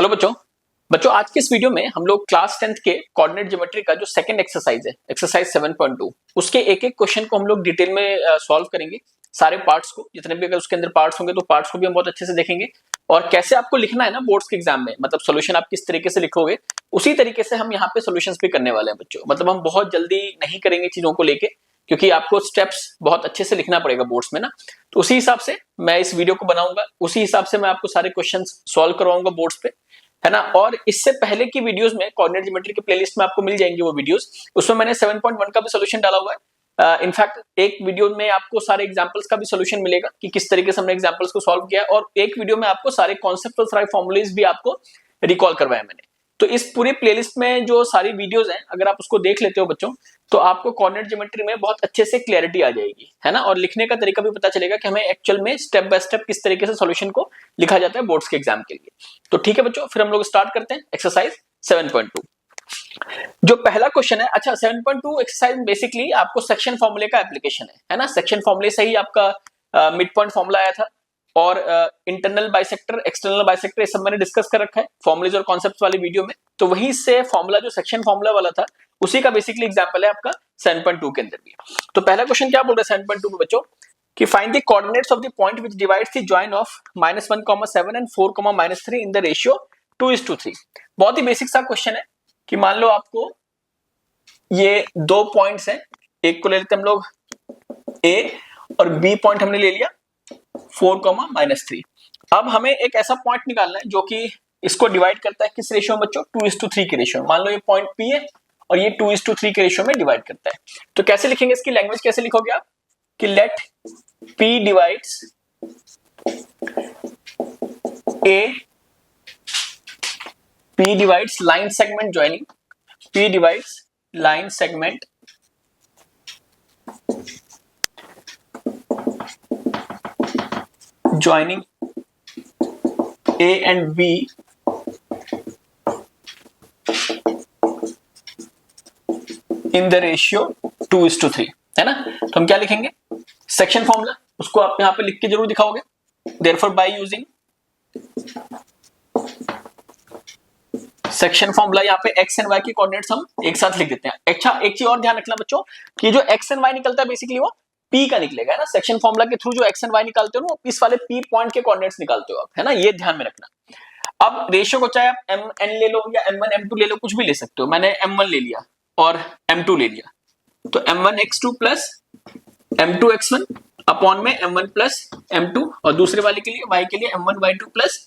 Hello बच्चों बच्चों आज के इस वीडियो में हम लोग क्लास 10th के कोऑर्डिनेट ज्योमेट्री का जो सेकंड एक्सरसाइज है एक्सरसाइज 7.2 उसके एक एक क्वेश्चन को हम लोग डिटेल में सॉल्व करेंगे। सारे पार्ट्स को जितने भी अगर उसके अंदर पार्ट्स होंगे तो पार्ट्स को भी हम बहुत अच्छे से देखेंगे और कैसे आपको लिखना है ना बोर्ड्स के एग्जाम में, मतलब सोल्यूशन आप किस तरीके से लिखोगे उसी तरीके से हम यहाँ पे सोल्यूशंस भी करने वाले हैं बच्चों। मतलब हम बहुत जल्दी नहीं करेंगे चीजों को लेके क्योंकि आपको स्टेप्स बहुत अच्छे से लिखना पड़ेगा बोर्ड्स में ना, तो उसी हिसाब से मैं इस वीडियो को बनाऊंगा, उसी हिसाब से मैं आपको सारे क्वेश्चंस सॉल्व करवाऊंगा बोर्ड्स पे, है ना। और इससे पहले की वीडियोस में कोऑर्डिनेट ज्योमेट्री के प्लेलिस्ट में आपको मिल जाएंगे वो वीडियोस, उसमें मैंने 7.1 का भी सॉल्यूशन डाला हुआ है। इनफैक्ट एक वीडियो में आपको सारे एग्जांपल्स का भी सॉल्यूशन मिलेगा कि किस तरीके से हमने एग्जांपल्स को सॉल्व किया, और एक वीडियो में आपको सारे कॉन्सेप्ट और सारे फॉर्मूलेज भी आपको रिकॉल करवाया मैंने। तो इस पूरे प्लेलिस्ट में जो सारी वीडियोस हैं अगर आप उसको देख लेते हो बच्चों तो आपको कोऑर्डिनेट ज्योमेट्री में बहुत अच्छे से क्लैरिटी आ जाएगी, है ना। और लिखने का तरीका भी पता चलेगा कि हमें एक्चुअल में स्टेप बाय स्टेप किस तरीके से सॉल्यूशन को लिखा जाता है बोर्ड्स के एग्जाम के लिए। तो ठीक है बच्चों, फिर हम लोग स्टार्ट करते हैं एक्सरसाइज 7.2। जो पहला क्वेश्चन है, अच्छा 7.2 एक्सरसाइज बेसिकली आपको सेक्शन फॉर्मूले का एप्लीकेशन है ना। सेक्शन फॉर्मूले से ही आपका मिड पॉइंट फॉर्मूला आया था और इंटरनल बाइसेक्टर एक्सटर्नल बाइसेक्टर ये सब मैंने डिस्कस कर रखा है फॉर्मुलेज और कॉन्सेप्ट्स वाली वीडियो में। तो वहीं से फॉर्मूला जो सेक्शन फॉर्मूला वाला था उसी का बेसिकली एग्जांपल है आपका 7.2 के अंदर भी। तो पहला क्वेश्चन क्या बोल रहा है 7.2 में बच्चों कि find the coordinates of the point which divides the join of -1,7 and 4,-3 in the ratio 2:3। बहुत ही बेसिक सा क्वेश्चन है कि मान लो आपको ये दो पॉइंट्स हैं, एक को ले लेते हम लोग ए और बी पॉइंट हमने ले लिया 4,-3। अब हमें एक ऐसा पॉइंट निकालना है जो कि इसको डिवाइड करता है किस रेशियो में बच्चों 2:3 के रेशियो में। मान लो ये पॉइंट पी है और ये 2:3 के रेशियो में डिवाइड करता है। तो कैसे लिखेंगे, इसकी लैंग्वेज कैसे लिखोगे आप कि let P divides A, P divides line segment joining, P divides line segment joining A and B in the ratio 2:3, है ना। तो हम क्या लिखेंगे सेक्शन फॉर्मूला, उसको आप यहां पे लिख के जरूर दिखाओगे। therefore by using section formula यहाँ पे x एंड y के कोऑर्डिनेट्स हम एक साथ लिख देते हैं। अच्छा एक चीज और ध्यान रखना बच्चों कि जो x एंड y निकलता है बेसिकली वो P का निकलेगा, है ना। सेक्शन फॉर्मूला के थ्रू जो x एंड y निकालते हो ना इस वाले P पॉइंट के कोऑर्डिनेट्स निकालते हो आप, है ना, ये ध्यान में रखना। अब रेशियो को चाहे आप mn ले लो या m1 m2 ले लो, कुछ भी ले सकते हो। मैंने m1 ले लिया और m2 ले लिया, तो m1 x2 plus m2 x1 upon में m1 प्लस m2, और दूसरे वाले के लिए y के लिए m1 y2 plus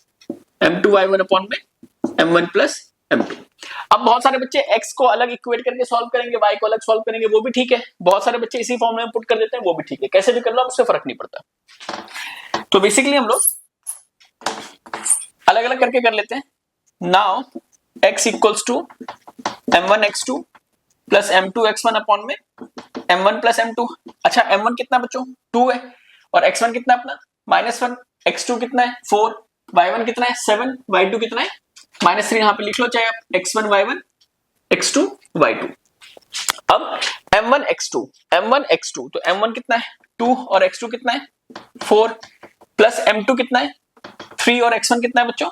m2 y1 upon में m1 प्लस m2। अब बहुत सारे बच्चे x को अलग इक्वेट करके सॉल्व करेंगे, y को अलग सॉल्व करेंगे, वो भी ठीक है। बहुत सारे बच्चे इसी फॉर्म में पुट कर देते हैं, वो भी ठीक है। कैसे भी कर लो उससे फर्क नहीं पड़ता। तो बेसिकली हम लोग अलग अलग करके कर लेते हैं। Now x equals to m1 x2 plus m2 x1 upon में m1 प्लस m2। अच्छा m1 कितना बच्चों 2 है और x1 कितना अपना -1, x2 कितना है 4, y1 कितना है 7, y2 कितना है -3। यहां पे लिख लो चाहे आप x1 y1 x2 y2। अब m1 x2 तो m1 कितना है 2 और x2 कितना है 4 प्लस m2 कितना है 3 और x1 कितना है बच्चों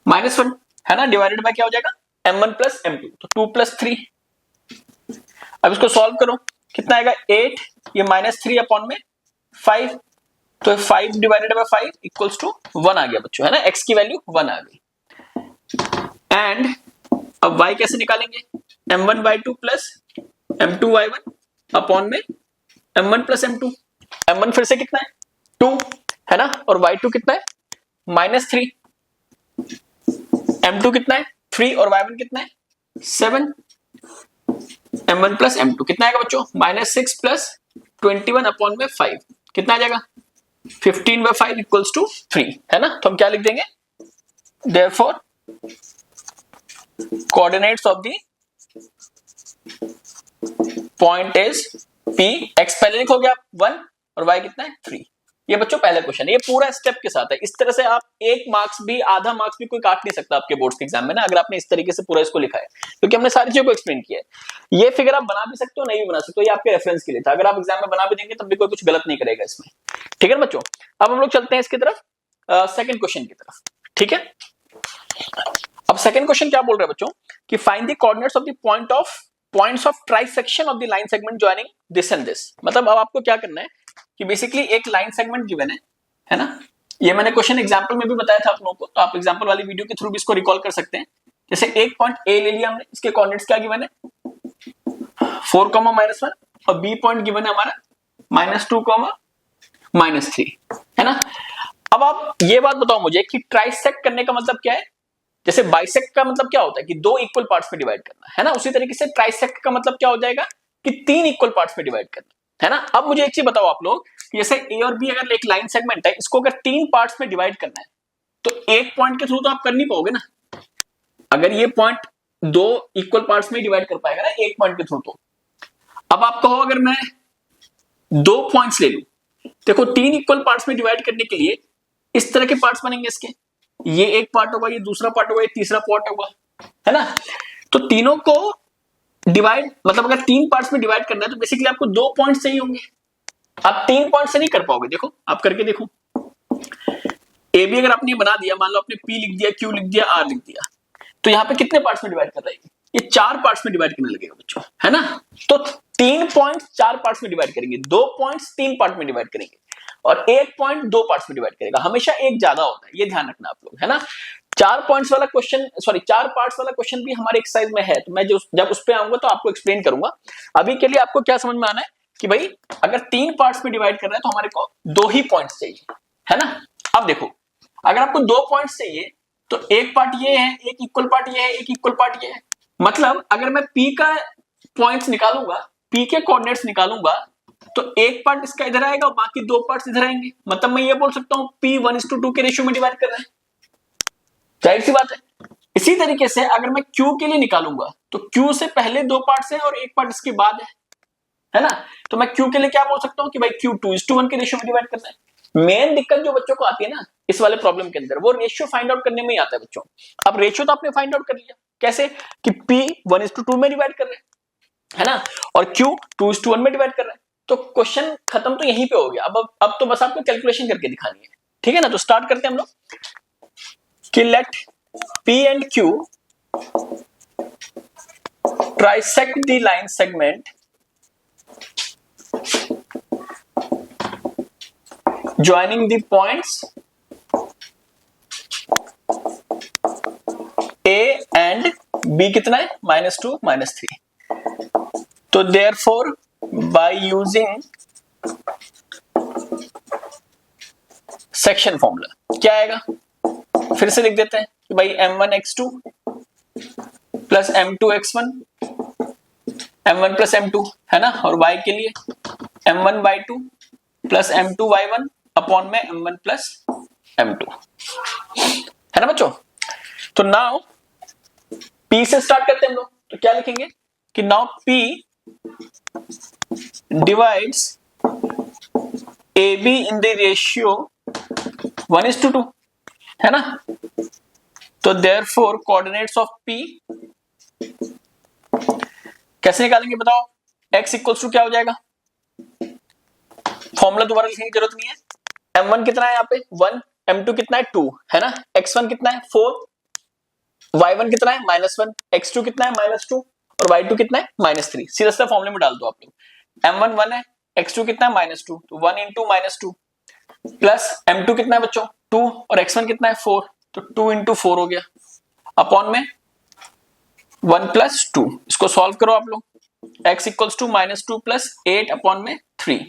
-1, है ना। डिवाइडेड बाय क्या हो जाएगा m1 प्लस m2, तो 2 प्लस 3। अब इसको सॉल्व करो, कितना आएगा 8, ये -3 अपॉन में 5, तो 5 डिवाइडेड बाय 5 इक्वल्स टू 1 आ गया बच्चों, है ना। x की वैल्यू 1 आ गई। एंड अब y कैसे निकालेंगे m1 y2 plus m2 y1 upon में m1 प्लस m2। m1 फिर से कितना है 2, है ना, और y2 कितना है -3, m2 कितना है 3 और y1 कितना है 7, m1 प्लस m2 कितना आएगा बच्चों -6 प्लस 21 अपॉन में 5, कितना आ जाएगा 15 बाय 5 इक्वल्स टू 3, है ना। तो हम क्या लिख देंगे therefore coordinates of the point is P, x पहले लिखोगे आप 1 और y कितना है 3। ये बच्चों पहला क्वेश्चन है, ये पूरा स्टेप के साथ है। इस तरह से आप एक मार्क्स भी आधा मार्क्स भी कोई काट नहीं सकता आपके बोर्ड्स के एग्जाम में ना, अगर आपने इस तरीके से पूरा इसको लिखा है, क्योंकि हमने सारी चीजों को एक्सप्लेन किया है। ये फिगर आप बना भी सकते हो नहीं भी बना सकते हो, ये आपके रेफरेंस के लिए था। अगर आप एग्जाम में बना भी देंगे तब भी कोई कुछ गलत नहीं करेगा इसमें, ठीक है बच्चों। अब हम लोग चलते हैं इसकी तरफ सेकंड क्वेश्चन की तरफ, ठीक है। सेकंड क्वेश्चन क्या बोल रहा है बच्चों कि find the coordinates of the points of trisection of the line segment joining this and this. मतलब अब आपको क्या करना है कि बेसिकली एक लाइन सेगमेंट गिवन है ना। ये मैंने क्वेश्चन एग्जांपल में भी बताया था आप लोगों को, तो आप एग्जांपल वाली वीडियो के थ्रू भी इसको रिकॉल कर सकते हैं। जैसे एक पॉइंट ए ले लिया हमने, इसके कोऑर्डिनेट्स क्या गिवन है 4, -1 और बी पॉइंट गिवन है हमारा -2, -3 है ना। अब आप ये बात बताओ मुझे कि ट्राइसेक्ट करने का मतलब क्या है। जैसे बाइसेक्ट का मतलब क्या होता है कि 2 इक्वल पार्ट्स में डिवाइड करना है ना, उसी तरीके से ट्राइसेक्ट का मतलब क्या हो जाएगा कि 3 इक्वल पार्ट्स में डिवाइड करना है ना। अब मुझे एक चीज बताओ आप लोग कि जैसे ए और बी अगर एक लाइन सेगमेंट है, इसको अगर 3 पार्ट्स में डिवाइड करना है तो एक पॉइंट के थ्रू तो आप कर नहीं पाओगे ना। अगर ये पॉइंट 2 इक्वल पार्ट्स में डिवाइड कर पाएगा ना एक पॉइंट के थ्रू, तो अब आप कहो अगर मैं 2 पॉइंट्स ले लूं, देखो 3 इक्वल पार्ट्स में डिवाइड करने के लिए इस तरह के पार्ट्स बनेंगे इसके, ये एक पार्ट होगा, ये दूसरा पार्ट होगा, ये तीसरा पार्ट होगा, है ना। तो तीनों को डिवाइड मतलब अगर 3 पार्ट्स में डिवाइड करना है तो बेसिकली आपको 2 पॉइंट्स चाहिए होंगे। आप 3 पॉइंट से नहीं कर पाओगे। देखो आप करके देखो, ए बी अगर आपने बना दिया, मान लो आपने पी लिख दिया, क्यू लिख दिया, आर लिख दिया, तो यहाँ पे कितने पार्ट्स में डिवाइड कर रहा है, ये 4 पार्ट्स में डिवाइड करने लगेगा बच्चों, है ना। तो 3 पॉइंट्स 4 पार्ट्स में डिवाइड करेंगे, 2 पॉइंट्स 3 पार्ट में डिवाइड करेंगे और 1 पॉइंट 2 पार्ट्स में डिवाइड करेगा। हमेशा एक ज्यादा होता है, ये ध्यान रखना आप लोग, है ना। 4 पॉइंट्स वाला क्वेश्चन, सॉरी 4 पार्ट्स वाला क्वेश्चन भी हमारे एक्सरसाइज में है, तो मैं जब उस पे आऊंगा तो आपको एक्सप्लेन करूंगा। अभी के लिए आपको क्या समझ में आना है कि भाई अगर 3 पार्ट्स में डिवाइड करना है तो हमारे को 2 ही पॉइंट्स चाहिए, है ना। अब देखो अगर आपको 2 पॉइंट्स चाहिए तो एक पार्ट ये है, एक इक्वल पार्ट ये है, एक इक्वल पार्ट ये है। मतलब अगर मैं P का पॉइंट्स निकालूंगा, P के कोऑर्डिनेट्स निकालूंगा, तो एक पार्ट इसका इधर आएगा और बाकी 2 पार्ट्स इधर आएंगे। मतलब मैं ये बोल सकता हूं P 1:2 के रेशियो में डिवाइड कर रहा है, जाहिर सी बात है। इसी तरीके से अगर मैं Q के लिए निकालूंगा तो Q से पहले 2 पार्ट्स हैं और एक पार्ट इसके बाद है ना। तो मैं Q के लिए क्या बोल सकता हूं कि भाई Q 2:1 के रेशियो में डिवाइड करना है। मेन दिक्कत जो बच्चों को आती है ना इस वाले प्रॉब्लम के अंदर, वो रेशियो फाइंड आउट करने में ही आता है बच्चों। अब रेशियो तो आपने फाइंड आउट कर लिया, कैसे कि P 1:2 में डिवाइड कर रहे हैं, है ना, और Q 2:1 में डिवाइड कर रहे हैं। तो क्वेश्चन खत्म तो यहीं पे हो गया। अब तो बस आपको कैलकुलेशन करके दिखानी है, ठीक है ना। तो स्टार्ट करते हैं हम लोग कि let P and Q trisect the line segment joining the points A and B कितना है -2, -3। तो therefore by using section formula क्या आएगा, फिर से लिख देते हैं कि भाई m1x2 plus m2x1 m1 plus m2 है ना, और y के लिए m1y2 प्लस m2y1 अपॉन में m1 प्लस m2, है ना बच्चों। तो नाउ P से स्टार्ट करते हैं हम लोग, तो क्या लिखेंगे कि now P divides AB in the ratio 1:2, है ना। तो देयरफॉर कोऑर्डिनेट्स ऑफ P कैसे निकालेंगे बताओ। x इक्वल्स टू क्या हो जाएगा, फॉर्मूला दोबारा लिखने की जरूरत नहीं है। m1 कितना है यहाँ पे 1, m2 कितना है 2, है ना, x1 कितना है 4, y1 कितना है -1, x2 कितना है -2 और y2 कितना है -3। सीधा सीधा फॉर्मूले में डाल दो आप लोग। m1 1 है, x2 कितना है -2, तो 1 × -2 प्लस m2 कितना है बच्चों 2 और x1 कितना है 4, तो 2 × 4 हो गया अपॉन में 1 + 2। इसको सॉल्व करो आप लोग। x इक्वल्स टू -2 + 8 अपॉन में 3,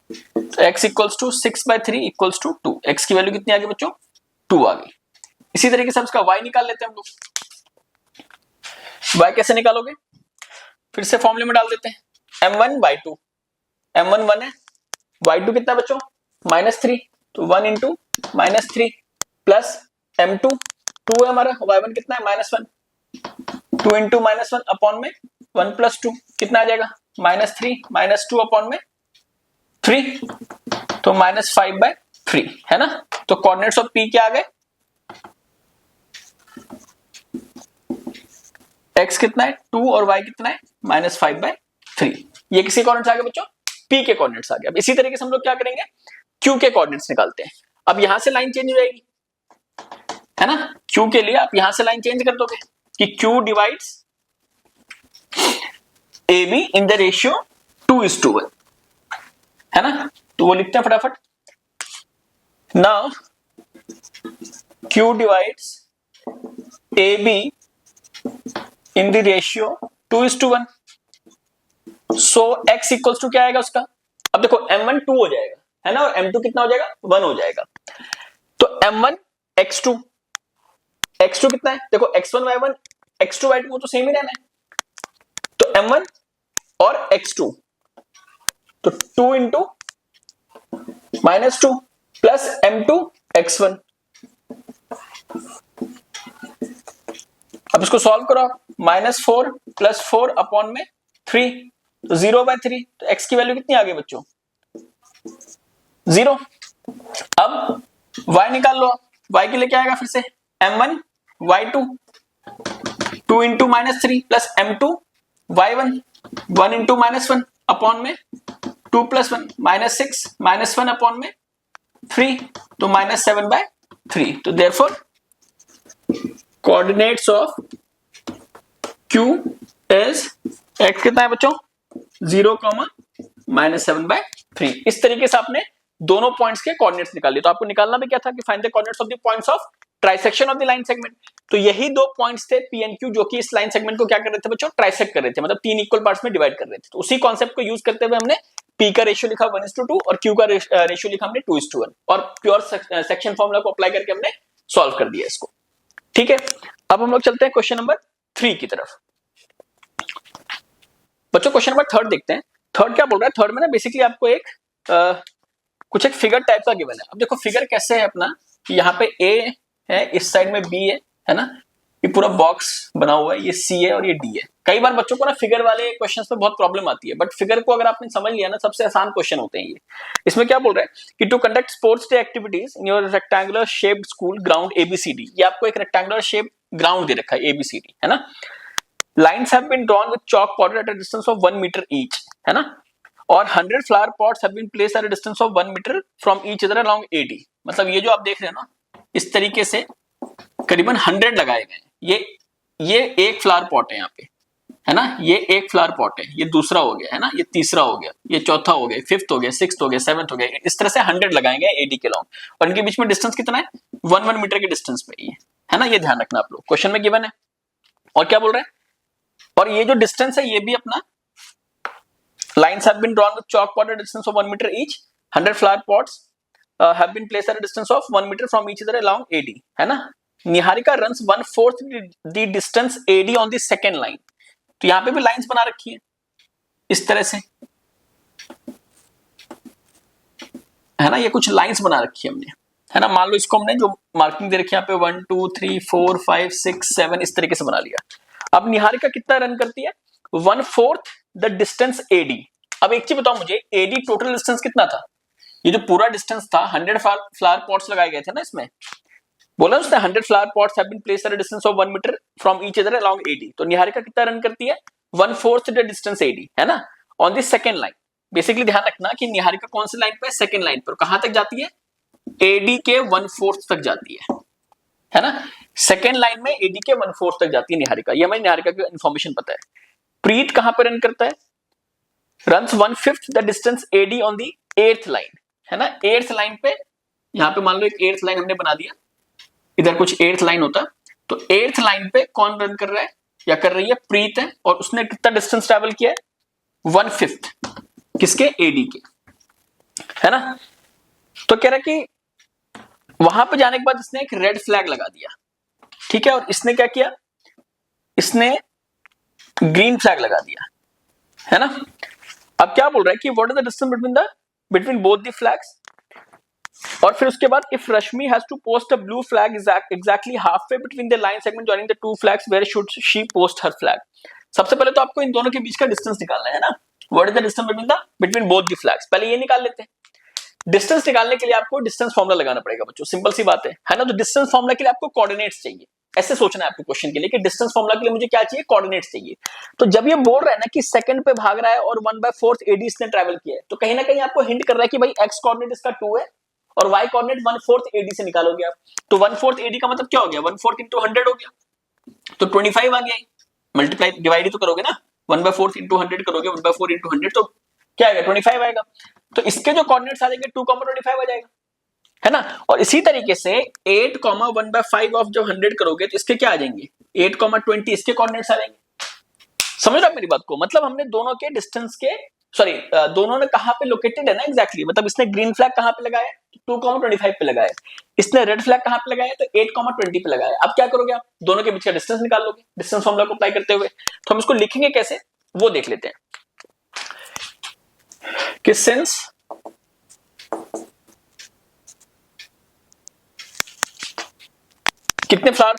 तो x equals to 6/3 equals to 2। x की वैल्यू कितनी आ गई बच्चों 2 आ गई। इसी तरीके से इसका y निकाल लेते हैं हम लोग। y कैसे निकालोगे, फिर से फॉर्मूले में डाल देते हैं m1y2, m1 1 है, y2 कितना बच्चों -3, तो 1 × -3 प्लस m2 2 है हमारा, y1 कितना है -1, 2 × -1 अपॉन में 1 + 2 कितना आ जाएगा -3 -2 अपॉन में 3, तो -5/3, है ना। तो कोऑर्डिनेट्स ऑफ P क्या आ गए, x कितना है 2 और y कितना है -5/3। ये किसके कोऑर्डिनेट्स आ गए बच्चों, P के कोऑर्डिनेट्स आ गए। अब इसी तरीके से हम लोग क्या करेंगे Q के कोऑर्डिनेट्स निकालते हैं। अब यहां से लाइन चेंज हो जाएगी, है ना, Q के लिए आप यहां से लाइन चेंज कर दोगे कि Q divides AB in the ratio 2:1, है ना। तो वो लिखते हैं फटाफट। Now Q divides AB in the ratio 2:1, so x equals to क्या आएगा उसका। अब देखो m1 2 हो जाएगा, है ना, और m2 कितना हो जाएगा 1 हो जाएगा। तो m1 x2 कितना है, देखो x1 y1 x2 y2 वो तो सेम ही रहना है। तो m1 और x2, तो 2 इंटू -2 प्लस m2 x1। अब इसको सॉल्व करो, -4 प्लस 4 अपॉन में 3, तो 0/3। तो x की वैल्यू कितनी आ गई बच्चों 0। अब y निकाल लो, y के लिए क्या आएगा फिर से m1 y2 2 into -3 plus m2 y1 1 into -1 upon में 2 प्लस 1 -6 -1 अपॉन में 3, तो -7/3। तो therefore coordinates of Q is x कितना है बच्चों 0, -7/3। इस तरीके से आपने दोनों पॉइंट्स के कोऑर्डिनेट्स निकाल लिए। तो आपको निकालना भी क्या था कि find the coordinates of the points of trisection of the line segment. तो यही दो पॉइंट्स थे P एंड Q जो कि इस लाइन सेगमेंट को क्या कर रहे थे बच्चों ट्राइसेक्ट कर रहे थे, मतलब 3 इक्वल पार्ट्स में डिवाइड कर रहे थे। तो उसी कॉन्सेप्ट को यूज करते हुए हमने P का रेशियो लिखा 1:2 और Q का रेशियो लिखा हमने 2:1 और प्योर सेक्शन फॉर्मूला को अप्लाई करके हमने सॉल्व कर दिया इसको। ठीक है, अब हम लोग चलते हैं क्वेश्चन नंबर 3 की तरफ। बच्चों क्वेश्चन नंबर 3 देखते हैं। थर्ड क्या बोल रहा है, थर्ड में ना बेसिकली आपको कुछ एक फिगर टाइप का गिवन है। अब देखो फिगर कैसे है अपना, यहाँ पे A है, इस साइड में B है ना, ये पूरा बॉक्स बना हुआ है, ये C है और ये D है। कई बार बच्चों को ना फिगर वाले क्वेश्चंस में बहुत प्रॉब्लम आती है, बट फिगर को अगर आपने समझ लिया ना सबसे आसान क्वेश्चन होते हैं ये। इसमें क्या बोल रहा है कि to conduct sports day activities in your rectangular shaped school ground ABCD। ये आपको एक रेक्टेंगुलर शेप ग्राउंड दे रखा है ABCD, है ना। Lines have been drawn with chalk powder at a distance of 1 meter each, है ना, और 100 flower pots have been placed at a distance of 1 meter from each other along AD। मतलब ये जो आप देख रहे हैं ना इस तरीके से करीबन 100 लगाए गए हैं। ये एक फ्लावर पॉट है यहाँ पे, है ना, ये एक फ्लावर पॉट है, ये दूसरा हो गया, है ना, ये तीसरा हो गया, ये चौथा हो गया, फिफ्थ हो गया, सिक्स्थ हो गया, सेवंथ हो गया। इस तरह से 100 लगाएंगे AD के लॉन्ग, और इनके बीच में डिस्टेंस कितना है 1 मीटर के डिस्टेंस पे ये, है ना। ये ध्यान रखना आप लोग, क्वेश्चन में गिवन है। और क्या बोल रहे हैं, और ये जो डिस्टेंस है ये भी अपना lines have been drawn with chalk powder at a distance of 1 meter each, 100 flower pots have been placed at a distance of 1 meter from each other along AD, है ना। Niharika runs 1/4 the distance AD on the second line। तो यहाँ पे भी lines बना रखी है इस तरह से, है ना, ये कुछ लाइंस बना रखी है हमने, है ना। मान लो इसको हमने जो मार्किंग दे रखी है यहाँ पे 1 2 3 4 5 6 7 इस तरीके से बना लिया। अब निहारिका कितना रन करती है 1/4 द डिस्टेंस AD। अब एक चीज बताओ मुझे, AD टोटल डिस्टेंस कितना था, ये जो पूरा डिस्टेंस था 100 फ्लावर पॉट्स लगाए गए थे ना इसमें, बोला उसने 100 flower pots have been placed at a distance of 1 metre from each other along AD। तो निहारिका कितना रन करती है 1/4 द डिस्टेंस AD, है ना, on the second line. Basically ध्यान रखना कि निहारिका कौन सी लाइन पे, सेकंड लाइन पर। कहां तक जाती है AD के 1/4 तक जाती है ना। सेकंड लाइन में AD के 1/4 तक जाती है निहारिका, ये हमें निहारिका की इंफॉर्मेशन पता है। प्रीत कहां पर रन करता है, runs 1/5 the distance AD on the 8th line, है ना। 8th लाइन पे, यहां पे मान लो एक 8th लाइन हमने बना दिया, इधर कुछ 8th लाइन होता, तो 8th लाइन पे कौन रन कर रहा है या कर रही है, प्रीत है, और उसने कितना डिस्टेंस ट्रेवल किया है 1/5 किसके AD के, है ना। तो कह रहा है कि वहां पे जाने के बाद इसने एक रेड फ्लैग लगा दिया, ठीक है, और इसने क्या किया, इसने ग्रीन फ्लैग लगा दिया, है ना। अब क्या बोल रहा है कि what is the distance between both the flags, और फिर उसके बाद if Rashmi has to post a blue flag exactly halfway between the line segment joining the two flags where should she post her flag. सबसे पहले तो आपको इन दोनों के बीच का डिस्टेंस निकालना है ना, what is the distance between both the flags. पहले ये निकाल लेते हैं। डिस्टेंस निकालने के लिए आपको डिस्टेंस फॉर्मूला लगाना पड़ेगा बच्चों, सिंपल सी बात है ना। तो डिस्टेंस फॉर्मूला के लिए आपको कोऑर्डिनेट्स चाहिए, ऐसे सोचना है आपको क्वेश्चन के लिए कि डिस्टेंस फॉर्मूला के लिए मुझे क्या चाहिए, कोऑर्डिनेट्स चाहिए। तो जब ये बोल रहा है ना कि सेकंड पे भाग रहा है और 1/4 AD इसने ट्रैवल किया है, तो कहीं ना कहीं आपको हिंट कर रहा है कि भाई एक्स कोऑर्डिनेट इसका 2 है और वाई कोऑर्डिनेट 1/4 AD से निकालोगे आप। तो 1/4 AD का मतलब क्या हो गया, 1/4 इंटू 100 हो गया, तो 25 आ गया। मल्टीप्लाई डिवाइड ही तो करोगे ना, 1/4 इंटू 100 करोगे, 1/4 इंटू 100 तो क्या आएगा, 25 आएगा। तो इसके जो कोऑर्डिनेट्स आ जाएंगे 2,25 आ जाएगा, है ना। और इसी तरीके से 8, 1/5 ऑफ जब 100 करोगे तो इसके क्या आ जाएंगे, 8, 20 इसके कोऑर्डिनेट्स आ जाएंगे। समझ रहे आप मेरी बात को, मतलब हमने दोनों के डिस्टेंस के सॉरी दोनों ने कहां पे लोकेटेड है ना एग्जैक्टली, मतलब इसने ग्रीन फ्लैग कहां पे लगाया, 2,25 पे लगाया, इसने रेड फ्लैग कहां पे लगाया, तो 8, 20 पे लगाया। अब क्या करोगे आप, दोनों के बीच का डिस्टेंस निकाल लोगे डिस्टेंस फॉर्मूला को अप्लाई करते हुए। तो हम इसको लिखेंगे कैसे वो देख लेते हैं कि सिंस कितने फ्लावर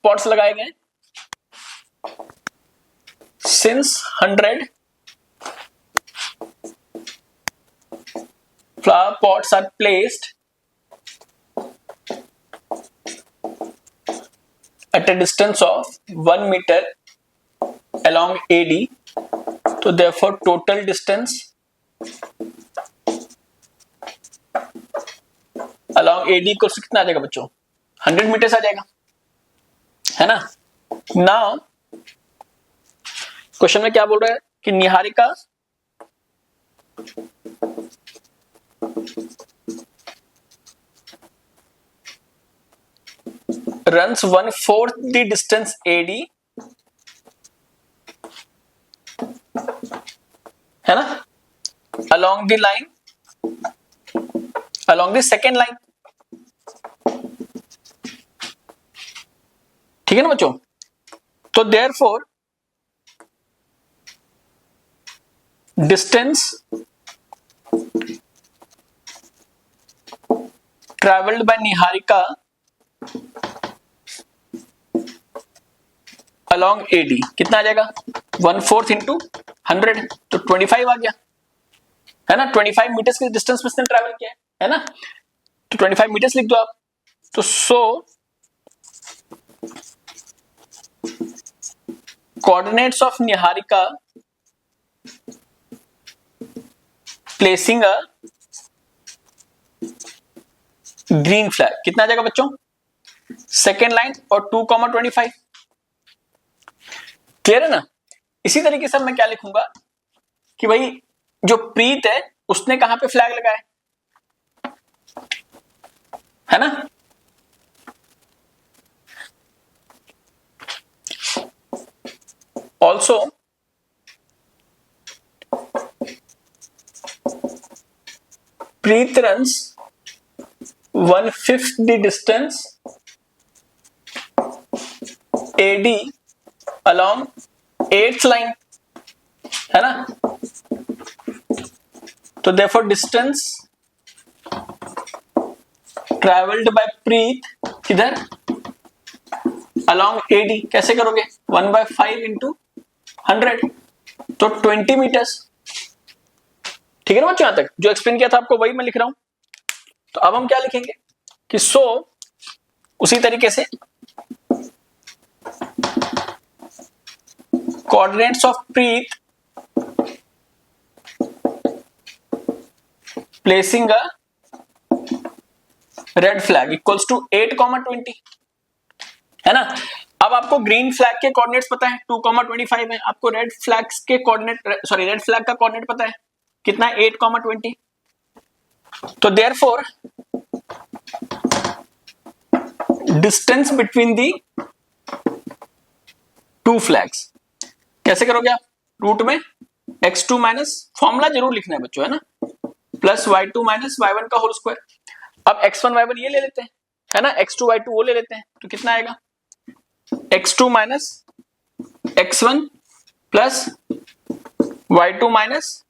पॉट्स लगाए गए, since 100 flower pots are placed at a distance of 1 meter along AD, so therefore total distance along AD equals कितना आ जाएगा बच्चों, 100 मीटर्स आ जाएगा, है ना। नाउ क्वेश्चन में क्या बोल रहा है कि Niharika runs 1/4 the distance AD, है ना, along the line, along the second line, ठीक है ना बच्चों। तो therefore distance traveled by Niharika along AD कितना आ जाएगा, 1/4 इंटू 100 तो 25 आ गया, है ना। 25 मीटर्स के डिस्टेंस में इसने ट्रैवल किया है ना, तो 25 मीटर्स लिख दो आप। तो so coordinates of Niharika placing a green flag कितना आ जाएगा बच्चों, सेकेंड लाइन और 2,25, क्लियर है ना। इसी तरीके से मैं क्या लिखूंगा कि भाई जो प्रीत है उसने कहां पे फ्लैग लगाया है ना, also Preet runs 1/5 the distance AD along 8th line, है ना। तो therefore distance traveled by प्रीत किधर, along AD कैसे करोगे, 1/5 इंटू 100 तो 20 मीटर्स, ठीक है ना बच्चों। यहां तक जो एक्सप्लेन किया था आपको वही मैं लिख रहा हूं। तो अब हम क्या लिखेंगे कि सो उसी तरीके से coordinates of Preet placing a red flag equals to 8,20, है ना। अब आपको ग्रीन फ्लैग के कोऑर्डिनेट्स पता है 2,25 है, आपको रेड फ्लैग्स के कोऑर्डिनेट सॉरी रेड फ्लैग का कोऑर्डिनेट पता है कितना है, 8,20। तो therefore distance between the two flags कैसे करोगे आप, रूट में x2 माइनस, फॉर्मूला जरूर लिखना है बच्चों, है ना, प्लस y2 माइनस y1 का होल स्क्वायर। अब x1 y1 ये ले लेते हैं, है ना, x2 y2 वो ले लेते हैं, तो कितना आएगा, x2 minus x1 plus y2 minus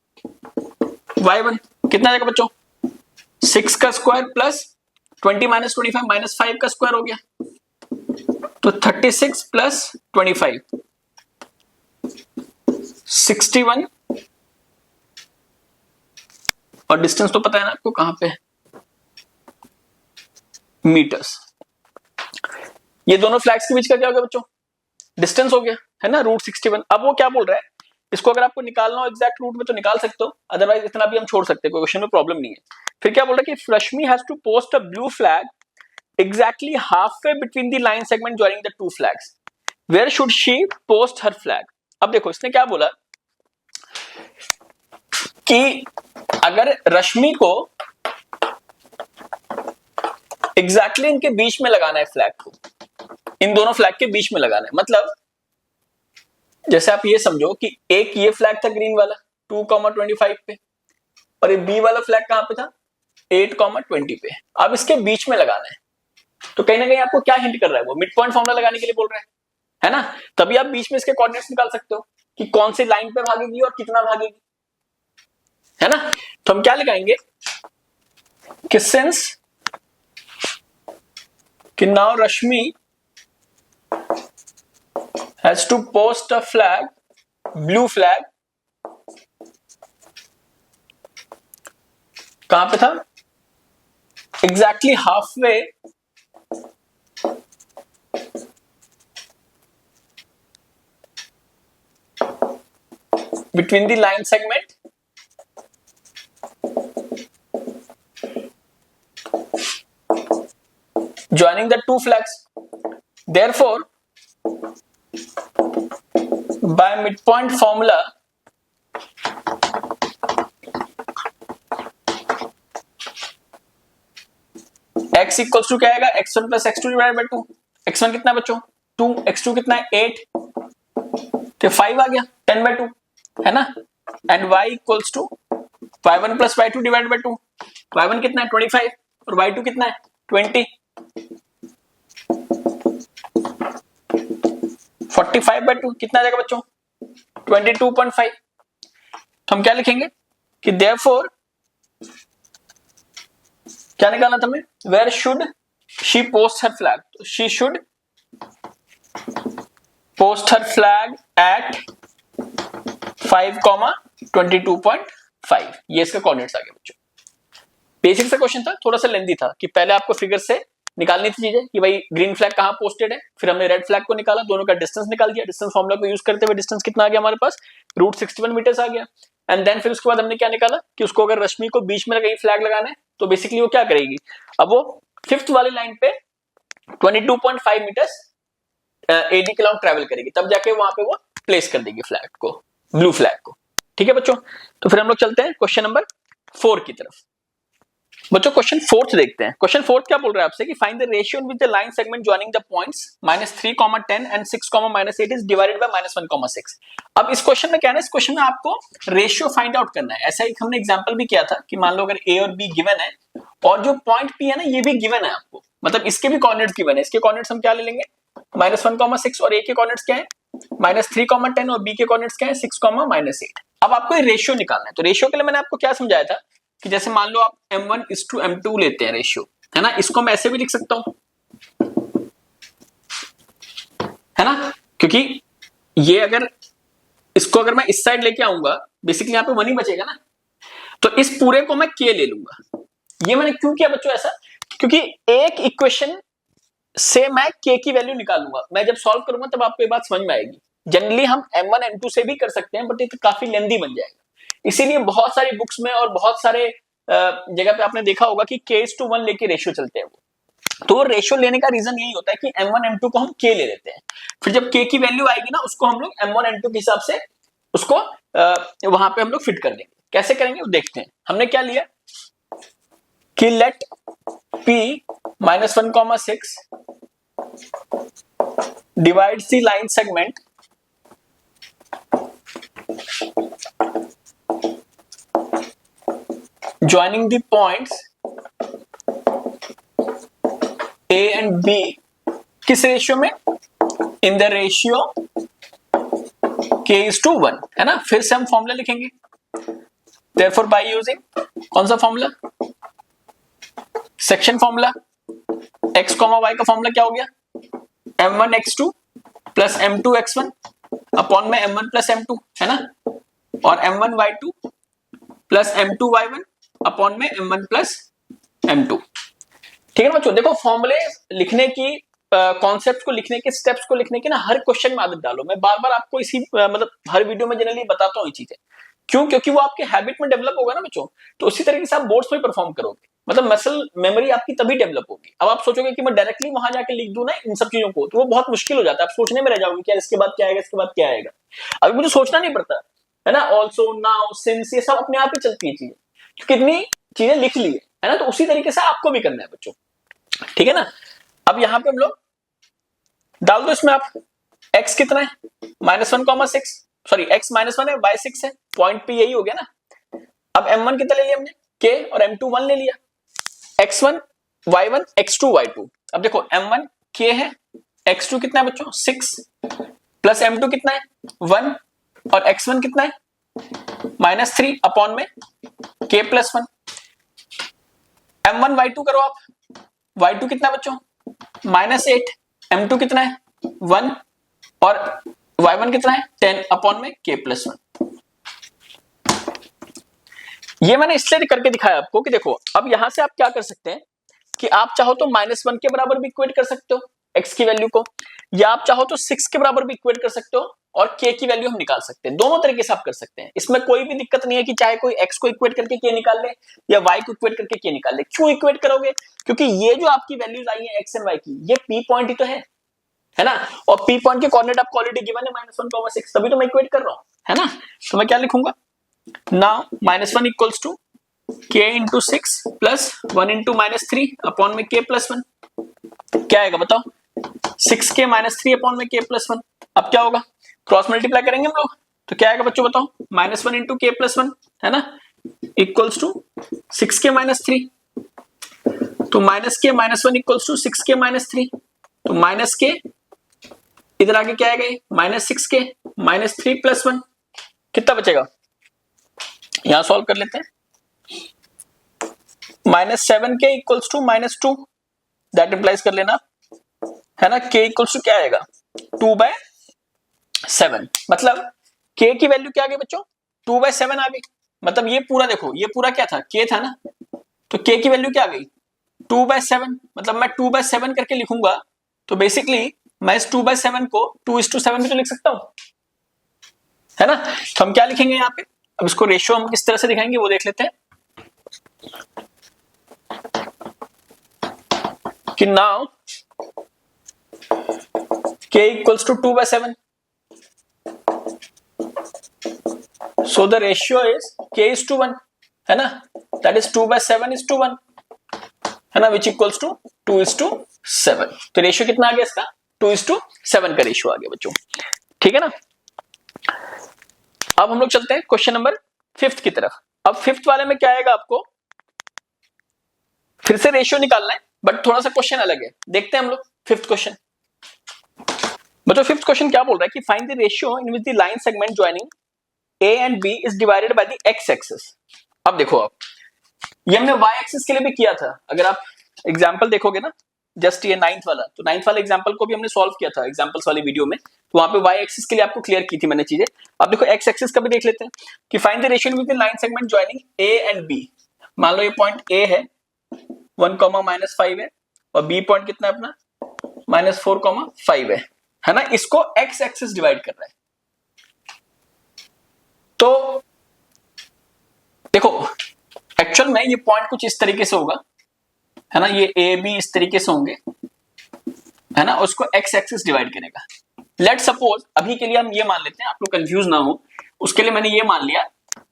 y1 कितना आएगा बच्चों, 6 का स्क्वायर प्लस 20 माइनस 25 माइनस 5 का स्क्वायर हो गया, तो 36 प्लस 25 61, और डिस्टेंस तो पता है ना आपको कहां पे है, मीटर्स। ये दोनों फ्लैग्स के बीच का क्या हो गया बच्चों, डिस्टेंस हो गया, है ना, √61। अब वो क्या बोल रहा है इसको अगर आपको निकालना हो एग्जैक्ट रूट में तो निकाल सकते हो, अदरवाइज इतना भी हम छोड़ सकते हैं, कोई क्वेश्चन में प्रॉब्लम नहीं है। फिर क्या बोल रहा है कि Rashmi has to post a blue flag exactly halfway between the line segment joining the two flags. Where should she post her flag? अब देखो इसने क्या बोला कि अगर रश्मि को एग्जैक्टली इनके बीच में लगाना है फ्लैग को, इन दोनों फ्लैग के बीच में लगाना है, मतलब जैसे आप ये समझो कि एक ये फ्लैग था ग्रीन वाला 2,25 पे, और ये बी वाला फ्लैग कहां पे था 8,20 पे। अब इसके बीच में लगाना है, तो कहीं ना कहीं आपको क्या हिंट कर रहा है, वो मिड पॉइंट फॉर्मूला लगाने के लिए बोल रहा है ना। तभी आप बीच में इसके कोऑर्डिनेट्स निकाल सकते हो कि कौन सी लाइन पे भागेगी और कितना भागेगी, है ना। तो हम क्या लगाएंगे कि सिंस कि now Rashmi has to post a flag, blue flag, कहां पे था exactly halfway between the line segment joining the two flags. Therefore, by midpoint formula, x equals to क्या आएगा x1 plus x2 divided by 2। x1 कितना बच्चों 2, x2 कितना है 8, तो 5 आ गया 10 by 2, है ना। And y equals to y1 plus y2 divide by 2। y1 कितना है 25 और y2 कितना है 20, 45 बाय 2 कितना आ जाएगा बच्चों 22.5। तो हम क्या लिखेंगे कि देयरफॉर क्या निकालना था हमें, where should she post her flag, तो she should post her flag at 5,22.5। ये इसका कोऑर्डिनेट्स आ गया बच्चों। बेसिक सा क्वेश्चन था, थोड़ा सा लेंथी था कि पहले आपको फिगर से निकालनी थी चीजें कि भाई ग्रीन फ्लैग कहां पोस्टेड है, फिर हमने रेड फ्लैग को निकाला, दोनों का डिस्टेंस निकाल दिया, डिस्टेंस फॉर्मूला को यूज करते हुए डिस्टेंस कितना आ गया हमारे पास √61 मीटर्स आ गया। एंड देन फिर उसके बाद हमने क्या निकाला कि उसको अगर रश्मि को बीच में कहीं फ्लैग लगाना है तो बेसिकली वो क्या करेगी, अब वो 5th वाली लाइन पे 22.5 मीटर्स एडी के लॉन्ग ट्रेवल करेगी, तब जाके वहां पे वो प्लेस कर देगी फ्लैग को, ब्लू फ्लैग को। ठीक है बच्चों, तो फिर हम लोग चलते हैं क्वेश्चन नंबर 4 की तरफ। बच्चों क्वेश्चन 4 देखते हैं। क्वेश्चन 4 क्या बोल रहा है आपसे कि find the ratio with the line segment joining the points -3, 10 and 6, -8 is divided by -1, 6। अब इस क्वेश्चन में क्या है ना, इस क्वेश्चन में आपको रेशियो फाइंड आउट करना है। ऐसा ही हमने एग्जांपल भी किया था कि मान लो अगर ए और बी गिवन है और जो पॉइंट पी है ना ये भी गिवन है आपको, मतलब इसके भी कोऑर्डिनेट्स गिवन है। इसके कोऑर्डिनेट्स हम क्या ले लेंगे -1, 6 और ए के कोऑर्डिनेट्स क्या है -3, 10 और बी के कोऑर्डिनेट्स क्या है 6, -8। अब आपको ये रेशियो निकालना है। तो रेशियो के लिए मैंने आपको क्या समझाया था कि जैसे मान लो आप m1:m2 लेते हैं रेशियो, है ना, इसको मैं ऐसे भी लिख सकता हूं, है ना, क्योंकि ये अगर इसको अगर मैं इस साइड लेके आऊंगा बेसिकली यहां पे 1 ही बचेगा ना, तो इस पूरे को मैं k ले लूंगा। ये मैंने क्यों किया बच्चों ऐसा, क्योंकि एक इक्वेशन से मैं k की वैल्यू निकालूंगा, मैं जब सॉल्व करूंगा तब आपको ये बात समझ में आएगी। जनरली हम m1 m2 से भी कर सकते हैं बट ये तो काफी लेंथी बन जाएगा, इसीलिए बहुत सारी बुक्स में और बहुत सारे जगह पे आपने देखा होगा कि k:1 लेके रेशियो चलते हैं वो। तो रेशियो लेने का रीजन यही होता है कि m1 m2 को हम k ले लेते हैं, फिर जब k की वैल्यू आएगी ना उसको हम लोग m1 m2 के हिसाब से उसको वहां पे हम लोग फिट कर देंगे। कैसे करेंगे वो देखते हैं। हमने क्या लिया कि let p -1, 6 divides the line segment joining the points A and B किस रेशियो में, इन द रेशियो k:1, है ना। फिर से हम फॉर्मूला लिखेंगे, therefore by using कौन सा formula, section formula. x, y का फॉर्मूला क्या हो गया m1x2 प्लस m2x1 अपॉन में m1 प्लस m2, है ना, और m1y2 प्लस m2y1 अपॉन में m1 प्लस m2। ठीक है बच्चों, देखो फॉर्मूले लिखने की कॉन्सेप्ट को लिखने के, स्टेप्स को लिखने के ना हर क्वेश्चन में आदत डालो। मैं बार बार आपको इसी मतलब हर वीडियो में जनरली बताता हूँ ये चीजें, क्यों? क्योंकि वो आपके हैबिट में डेवलप होगा ना बच्चों, तो उसी तरीके से आप बोर्ड्स में परफॉर्म करोगे, मतलब मसल मेमोरी आपकी तभी डेवलप होगी। अब आप सोचोगे कि मैं डायरेक्टली वहां जाके लिख दूं ना इन सब चीजों को, तो वो बहुत मुश्किल हो जाता है, आप सोचने में रह जाओगे कि यार इसके बाद क्या आएगा, इसके बाद क्या आएगा। अभी मुझे सोचना नहीं पड़ता है ना, ऑल्सो, नाउ, सिंस, ये सब अपने आप ही चलती है चीजें, क्योंकि इतनी चीजें लिख ली है ना। तो उसी तरीके से आपको भी करना है बच्चों, ठीक है ना। अब यहाँ पे हम लोग डाल दो इसमें आप, x कितना है -1,6, सॉरी x -1 है, y 6 है, पॉइंट पे यही हो गया ना। अब m1 कितना ले लिया हमने, k, और m2 1 ले लिया, x1 y1 x2 y2। अब देखो m1 k है, x2 कितना है बच्चों 6, प्लस m2 कितना है 1, और x1 कितना है -3 अपॉन में k + 1। m1 y2 करो आप, y2 कितना है बच्चों -8, m2 कितना है 1, और y1 कितना है 10 अपॉन में k + 1। ये मैंने इसलिए करके दिखाया आपको कि देखो अब यहां से आप क्या कर सकते हैं कि आप चाहो तो -1 के बराबर भी इक्वेट कर सकते हो x की वैल्यू को, या आप चाहो तो 6 के बराबर भी इक्वेट कर सकते हो और k की वैल्यू हम निकाल सकते हैं। दोनों तरीके से आप कर सकते हैं, इसमें कोई भी दिक्कत नहीं है कि चाहे कोई x को इक्वेट करके k निकाल ले या y को इक्वेट करके k निकाल ले। क्यों इक्वेट करोगे? क्योंकि ये जो आपकी वैल्यूज आई है x एंड y की, ये p पॉइंट ही तो है ना, और p पॉइंट के कोऑर्डिनेट आपको ऑलरेडी गिवन है -1,6, तभी तो मैं इक्वेट कर रहा हूं, है ना। तो मैं क्या लिखूंगा, now -1 equals to k into 6 plus 1 into -3 upon में k + 1। क्या आएगा बताओ, 6k -3 अपॉन में k + 1। अब क्या होगा, क्रॉस मल्टीप्लाई करेंगे हम लोग, तो क्या आएगा बच्चों बताओ, -1 इंटू k + 1, है ना, इक्वल्स टू 6k -3, तो -k -1 इक्वल्स टू 6k -3, तो -k इधर आगे क्या आएगा, -6k -3 + 1, कितना बचेगा, यहां सॉल्व कर लेते हैं। -7k equals to -2, that implies कर लेना, है ना, k इक्वल्स टू क्या आएगा 2/7, मतलब k की वैल्यू क्या आ गई बच्चों 2/7 आ गई। मतलब ये पूरा देखो, ये पूरा क्या था, k था ना, तो k की वैल्यू क्या आ गई 2/7, मतलब मैं 2/7 करके लिखूंगा, तो बेसिकली मैं इस 2/7 को 2:7 में तो लिख सकता हूं, है ना। तो हम क्या लिखेंगे यहाँ पे, अब इसको रेशियो हम किस तरह से दिखाएंगे वो देख लेते हैं कि now k equals to 2/7, so the ratio is k is to 1, है ना, that is 2/7 is to 1, है ना, which equals to 2:7। तो रेशियो कितना आ गया इसका 2:7 का रेशियो आ गया बच्चों, ठीक है ना। अब हम लोग चलते हैं क्वेश्चन नंबर 5 की तरफ। अब 5th वाले में क्या आएगा, आपको फिर से रेशियो निकालना है, बट थोड़ा सा क्वेश्चन अलग है, देखते हैं हम लोग 5th क्वेश्चन। बच्चों 5th क्वेश्चन क्या बोल रहा है कि find the ratio in which the line segment joining A and B is divided by the x axis। अब देखो, आप ये हमने y एक्सिस के लिए भी किया था, अगर आप एग्जांपल देखोगे ना, जस्ट ये 9th वाला, तो 9th वाले एग्जांपल को भी हमने सॉल्व किया था एग्जांपल्स वाली वीडियो में, तो वहां पे y एक्सिस के लिए आपको क्लियर की थी मैंने चीजें। अब देखो x एक्सिस का भी देख लेते हैं कि find the ratio with the line segment joining A and B। मान लो ये पॉइंट A है 1, -5 है, और B पॉइंट कितना है अपना -4, 5 है ना, इसको x एक्सिस डिवाइड कर रहा है। तो देखो एक्चुअल में ये पॉइंट कुछ इस तरीके से होगा, है ना, ये ए बी इस तरीके से होंगे, है ना, उसको एक्स एक्सिस डिवाइड करेगा। लेट सपोज अभी के लिए हम ये मान लेते हैं, आप लोग कंफ्यूज ना हो, उसके लिए मैंने ये मान लिया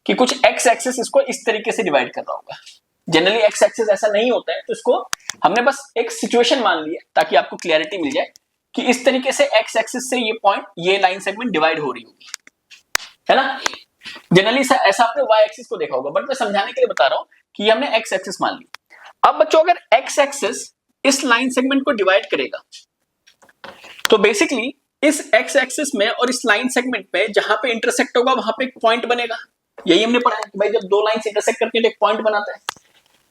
कि कुछ एक्स एक्सिस इसको इस तरीके से डिवाइड कर रहा होगा। जनरली एक्स एक्सिस ऐसा नहीं होता है, तो इसको हमने बस एक सिचुएशन मान लिया ताकि आपको क्लियरिटी मिल जाए कि इस तरीके से एक्स एक्सिस से ये पॉइंट, ये लाइन सेगमेंट डिवाइड हो रही होगी, है ना। जनरली ऐसा आपने y एक्सिस को देखा होगा, बट मैं समझाने के लिए बता रहा हूं कि हमने x एक्सिस मान ली। अब बच्चों अगर x एक्सिस इस लाइन सेगमेंट को डिवाइड करेगा, तो बेसिकली इस x एक्सिस में और इस लाइन सेगमेंट पे जहां पे इंटरसेक्ट होगा वहां पे एक पॉइंट बनेगा। यही हमने पढ़ा है कि भाई जब दो लाइंस इंटरसेक्ट करती है तो एक पॉइंट बनाता है।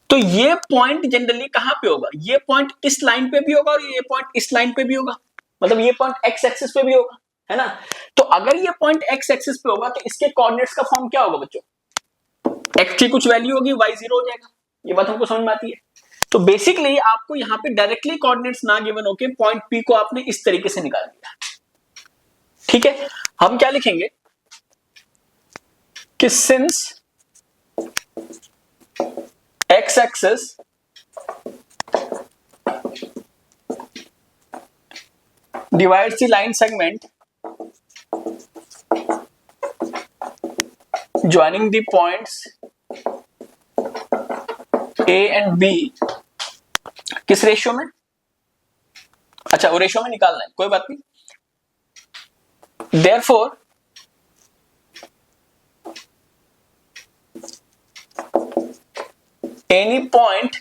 तो ये पॉइंट जनरली कहां पे होगा, ये पॉइंट इस लाइन पे भी होगा और ये पॉइंट इस लाइन पे भी होगा, मतलब ये पॉइंट x एक्सिस पे भी होगा, है ना। तो अगर ये पॉइंट x एक्सिस पे होगा तो इसके कोऑर्डिनेट्स का फॉर्म क्या होगा बच्चों, x की कुछ वैल्यू होगी y 0 हो जाएगा, ये बात हमको समझ में आती है। तो बेसिकली आपको यहां पे डायरेक्टली कोऑर्डिनेट्स ना गिवन होके पॉइंट पी को आपने इस तरीके से निकाल दिया। ठीक है, हम क्या लिखेंगे कि since x axis divides the line segment joining the points A and B किस रेशियो में, अच्छा वो रेशियो में निकालना है, कोई बात नहीं। Therefore any point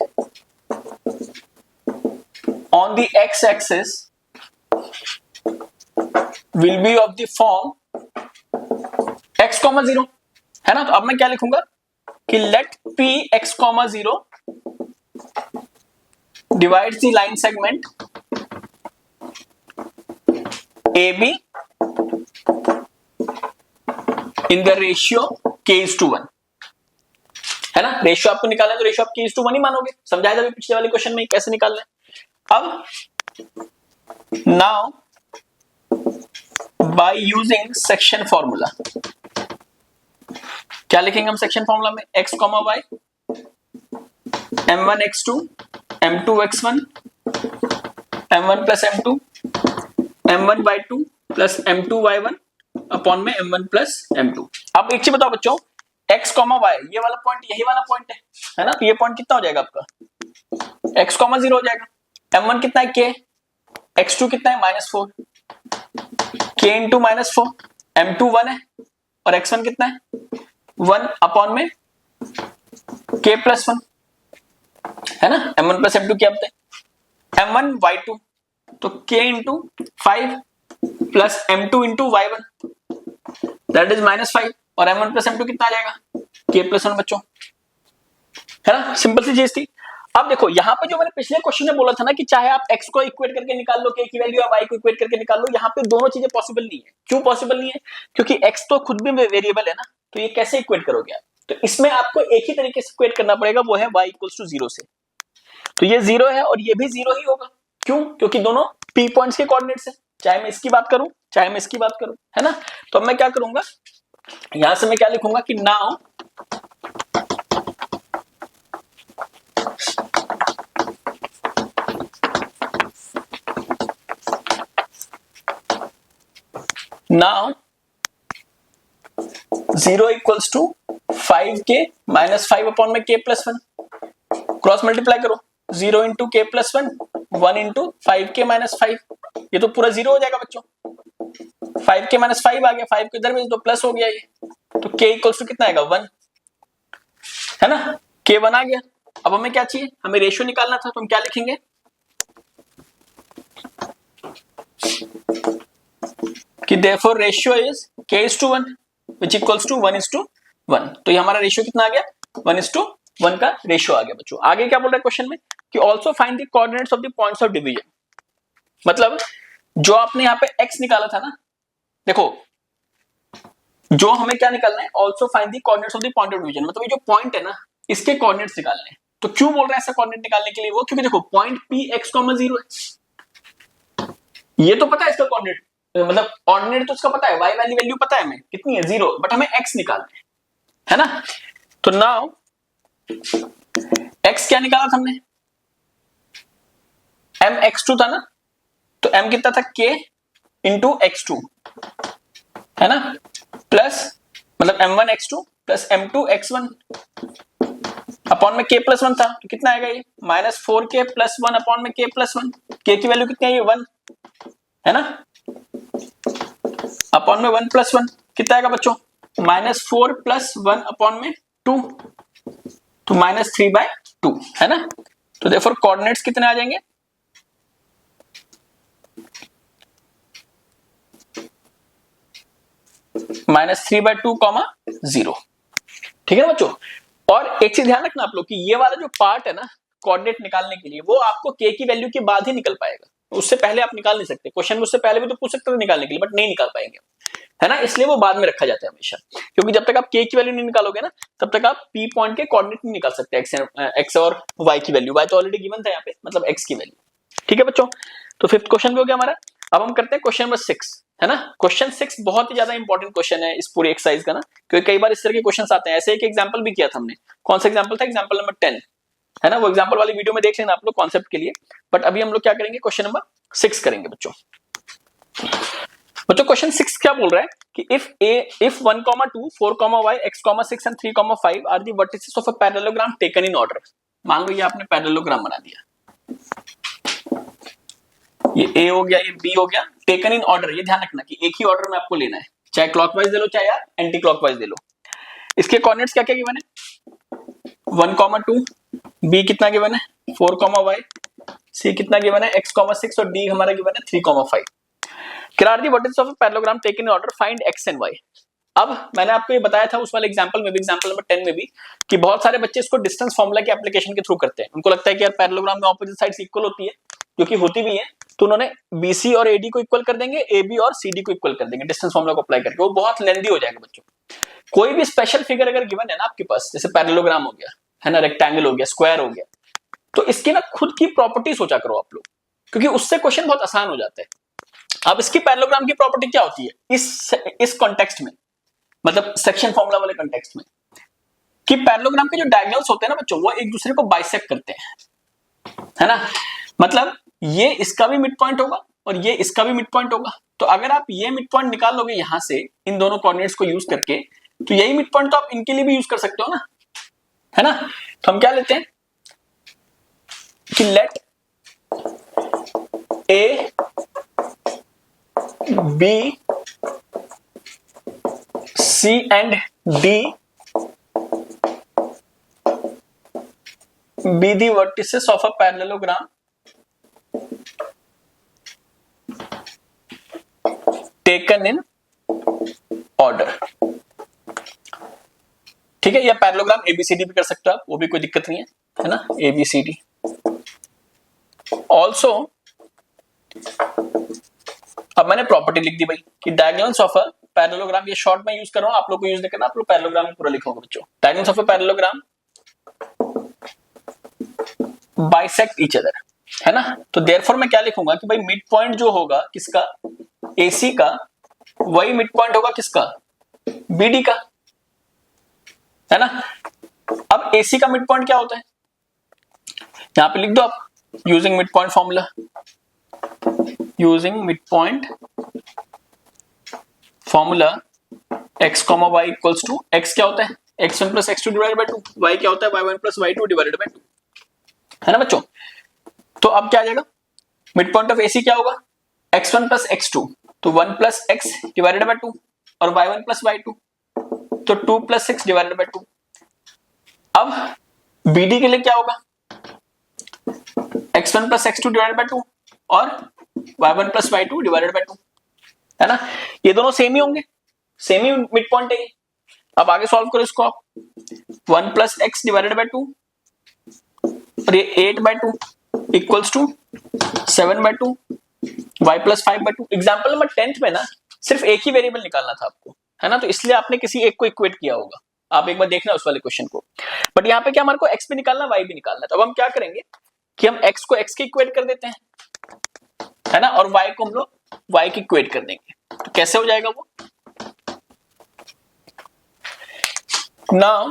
on the x-axis will be of the form x, 0 है ना। तो अब मैं क्या लिखूंगा कि let p x, 0 divides the line segment AB in the ratio k:1 है ना। रेशियो आपको निकालना है तो रेशियो आप k:1 ही मानोगे, समझाया था पिछले वाले क्वेश्चन में कैसे निकालना है। अब now by using section formula क्या लिखेंगे हम सेक्शन फॉर्मूला में, x, y m1 x2 m2 x1 m1 plus m2 m1 y2 plus m2 y1 upon में m1 प्लस m2। अब एक चीज बताओ बच्चों, x, y ये वाला पॉइंट यही वाला पॉइंट है ना। तो ये पॉइंट कितना हो जाएगा आपका x, 0 हो जाएगा। m1 कितना है k, x2 कितना है -4 k इंटू -4, m2 1 है और x1 कितना है 1 अपॉन में k प्लस 1 है ना। m1 प्लस m2 क्या होता है m1 y2 तो k into 5 plus m2 into y1 that is -5 और m1 प्लस m2 कितना आ जाएगा k प्लस 1 बच्चों, है ना। सिंपल सी चीज थी। अब देखो यहां पे जो मैंने पिछले क्वेश्चन में बोला था ना कि चाहे आप x को इक्वेट करके निकाल लो, k की वैल्यू या y को इक्वेट करके निकाल लो, यहां पे दोनों चीजें पॉसिबल नहीं है। क्यों पॉसिबल नहीं है, क्योंकि x तो खुद भी वेरिएबल है ना, तो ये कैसे इक्वेट करोगे आप। तो इसमें आपको एक ही तरीके से इक्वेट करना पड़ेगा, वो है y = 0 से। तो ये 0 है और ये भी 0 ही होगा। क्यों, क्योंकि दोनों p पॉइंट्स के कोऑर्डिनेट्स है, चाहे मैं इसकी बात करूं चाहे मैं इसकी बात करूं, है ना। तो अब मैं क्या करूंगा, यहां से मैं क्या लिखूंगा कि now now 0 equals to 5k minus 5 upon में k plus 1 क्रॉस मल्टीप्लाई करो 0 into k plus 1 1 into 5k minus 5 ये तो पूरा 0 हो जाएगा बच्चों। 5k minus 5 आ गया, 5 को इधर भेज दो प्लस हो गया ये, तो k equals to कितना आएगा 1 है ना, k 1 आ गया। अब हमें क्या चाहिए, हमें रेशियो निकालना था, तो हम क्या लिखेंगे कि therefore ratio is k:1 which equals to 1:1। तो ये हमारा रेशियो कितना आ गया 1:1 का रेशियो आ गया बच्चों। आगे क्या बोल रहा है क्वेश्चन में कि also find the coordinates of the points of division। मतलब जो आपने यहाँ पे x निकाला था ना, देखो जो हमें क्या निकालना है also find the coordinates of the point of division, मतलब ये जो पॉइंट है ना इसके कोऑर्डिनेट्स निकालने हैं। तो क्यों बोल रहा है ऐसा कोऑर्डिनेट निकालने के लिए वो, क्योंकि देखो पॉइंट p x, 0 है, ये तो पता है इसका कोऑर्डिनेट, मतलब ऑर्डिनेट तो इसका पता है, y वाली वैल्यू पता है हमें कितनी है 0, बट हमें x निकालना है ना। तो नाउ x क्या निकाला था हमने, m x2 था ना, तो m कितना था k इंटू x2 है ना, प्लस मतलब m1 x2 plus m2 x1 upon में k प्लस 1 था, तो कितना आएगा ये -4k प्लस 1 अपॉन में k प्लस 1, k की वैल्यू कितनी है ये 1 है ना, अपॉन में 1 प्लस 1 कितना आएगा बच्चों -4 प्लस 1 अपॉन में 2, तो -3/2 है ना। तो देयरफॉर कोऑर्डिनेट्स कितने आ जाएंगे -3/2, 0। ठीक है ना बच्चों। और एक चीज ध्यान रखना आप लोग कि ये वाला जो पार्ट है ना कोऑर्डिनेट निकालने के लिए, वो आपको k की वैल्यू के बाद ही निकल पाएगा, उससे पहले आप निकाल नहीं सकते। क्वेश्चन में उससे पहले भी तो पूछ सकते थे निकालने के लिए, बट नहीं निकाल पाएंगे। है ना, इसलिए वो बाद में रखा जाता है हमेशा, क्योंकि जब तक आप k की वैल्यू नहीं निकालोगे ना तब तक आप p पॉइंट के कोऑर्डिनेट नहीं निकाल सकते, x और y की वैल्यू, y तो ऑलरेडी गिवन था यहाँ पे, मतलब x की वैल्यू। ठीक है बच्चों, तो फिफ्थ क्वेश्चन भी हो गया हमारा। अब हम करते हैं क्वेश्चन नंबर 6, है ना। क्वेश्चन 6 बहुत ही ज्यादा इंपॉर्टेंट क्वेश्चन है इस पूरे एक्सरसाइज का ना, क्योंकि कई बार इस तरह के क्वेश्चन आते हैं। ऐसे एक एग्जांपल भी किया था हमने, कौन सा एग्जांपल था, एग्जांपल नंबर 10, है ना, वो एग्जांपल वाली वीडियो में देख लेना आप लोग कॉन्सेप्ट के लिए। बट अभी हम लोग क्या करेंगे, क्वेश्चन नंबर 6 करेंगे बच्चों। क्वेश्चन 6 क्या बोल रहा है कि if 1, 2, 4, y, x, 6 and 3, 5 are the vertices of a parallelogram taken in order। मान लो ये आपने पैरेललोग्राम बना दिया, ये a हो गया, ये b हो गया, टेकन इन ऑर्डर, ये ध्यान रखना कि एक ही ऑर्डर में आपको लेना है, चाहे क्लॉकवाइज दे लो चाहे यार एंटी क्लॉकवाइज दे लो। इसके कोऑर्डिनेट्स क्या क्या गिवन है, 1, 2, b कितना गिवन है 4, y, c कितना गिवन है x, 6 और d हमारा गिवन है 3, 5। Are the vertices of a parallelogram taken in order, find x and y। अब मैंने आपको ये बताया था उस वाले एग्जांपल में भी, एग्जांपल नंबर 10 में भी, कि बहुत सारे बच्चे इसको डिस्टेंस फार्मूला के एप्लीकेशन के थ्रू करते हैं। उनको लगता है कि यार पैरेललोग्राम में ऑपोजिट साइड्स इक्वल होती है, जो कि होती भी है, तो उन्होंने BC और AD को इक्वल कर देंगे, AB और CD को इक्वल कर देंगे डिस्टेंस फार्मूला को अप्लाई करके। वो बहुत लेंथी हो जाएगा बच्चों। कोई भी स्पेशल फिगर अगर गिवन है ना आपके पास, जैसे पैरेललोग्राम हो गया, है ना, रेक्टेंगल हो गया, स्क्वायर हो गया, तो इसकी ना खुद की प्रॉपर्टी सोचा करो आप लोग, क्योंकि उससे क्वेश्चन बहुत आसान हो जाता है। अब इसकी पैरेललोग्राम की प्रॉपर्टी क्या होती है इस कॉन्टेक्स्ट में, मतलब सेक्शन फॉर्मूला वाले कॉन्टेक्स्ट में, कि पैरेललोग्राम के जो डायगोनल्स होते हैं ना बच्चों, वो एक दूसरे को बाइसेक्ट करते हैं, है ना। मतलब ये इसका भी मिड पॉइंट होगा और ये इसका भी मिड पॉइंट होगा। तो अगर आप ये मिड पॉइंट निकाल लोगे यहां से इन दोनों कोऑर्डिनेट्स को यूज करके, तो यही मिड पॉइंट तो आप इनके लिए भी यूज कर सकते हो ना, है ना। तो हम क्या लेते हैं कि let A, B, C and D be the vertices of a parallelogram taken in order। ठीक है, या पैरेललोग्राम ABCD भी कर सकते हो आप, वो भी कोई दिक्कत नहीं है ना, ABCD। ऑल्सो अब मैंने प्रॉपर्टी लिख दी भाई कि डायगोनल्स ऑफ अ पैरेललोग्राम, ये शॉर्ट में यूज कर रहा हूं, आप लोग को यूज नहीं करना, आप लोग पैरेललोग्राम में पूरा लिखोगे बच्चों। Diagonals of a parallelogram bisect each other, है ना। तो देयरफॉर मैं क्या लिखूंगा कि भाई मिड पॉइंट जो होगा किसका, AC का, वही मिड पॉइंट होगा किसका, BD का, है ना। अब AC का मिड पॉइंट क्या होता है, यहां पे लिख दो आप, using mid point formula, using midpoint formula x, y equals to x क्या होता है x1 plus x2 divided by 2, y क्या होता है y1 plus y2 divided by 2, है ना बच्चों। तो अब क्या आ जाएगा, मिड पॉइंट ऑफ AC क्या होगा x1 plus x2, तो 1 plus x divided by 2 और y1 plus y2, तो 2 plus 6 divided by 2। अब BD के लिए क्या होगा, x1 plus x2 divided by 2 और y1 plus y2 divided by 2, है ना। ये दोनों सेम ही होंगे, सेम ही मिड पॉइंट है। अब आगे सॉल्व करो इसको आप, 1 plus x divided by 2 और ये 8 by 2 equals to 7 by 2, y plus 5 by 2। Example number 10 में ना सिर्फ एक ही वेरिएबल निकालना था आपको, है ना, तो इसलिए आपने किसी एक को इक्वेट किया होगा, आप एक बार देखना उस वाले क्वेश्चन को। बट यहाँ पे क्या हमारे को x भी निकालना, y भी निकालना। तो अब हम क्या करेंगे कि हम x को x के इक्वेट कर देते हैं, है ना, और y को हम लोग y की इक्वेट कर देंगे। तो कैसे हो जाएगा वो, now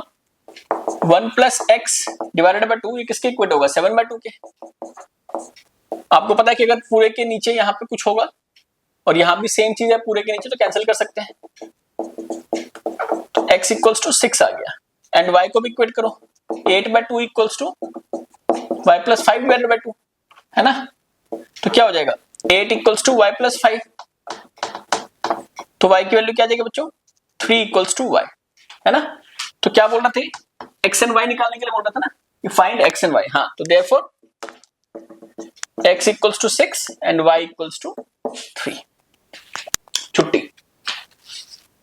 1 plus x divided by 2, ये किसके इक्वेट होगा 7 by 2 के। आपको पता है कि अगर पूरे के नीचे यहाँ पे कुछ होगा और यहाँ भी सेम चीज है पूरे के नीचे, तो कैंसिल कर सकते हैं, तो x इक्वल्स टू 6 आ गया। एंड y को भी इक्वेट करो, 8 by 2 equals to y plus 5 divided by 2, है ना। तो क्या हो जाएगा 8 इक्वल्स टू y plus 5, तो y की वैल्यू क्या आ जाएगी बच्चों 3 इक्वल्स टू y, है ना। तो क्या बोल रहे थे, x एंड y निकालने के लिए बोल रहा था ना कि फाइंड x एंड y। हाँ, तो therefore x equals to 6 and y equals to 3, छुट्टी।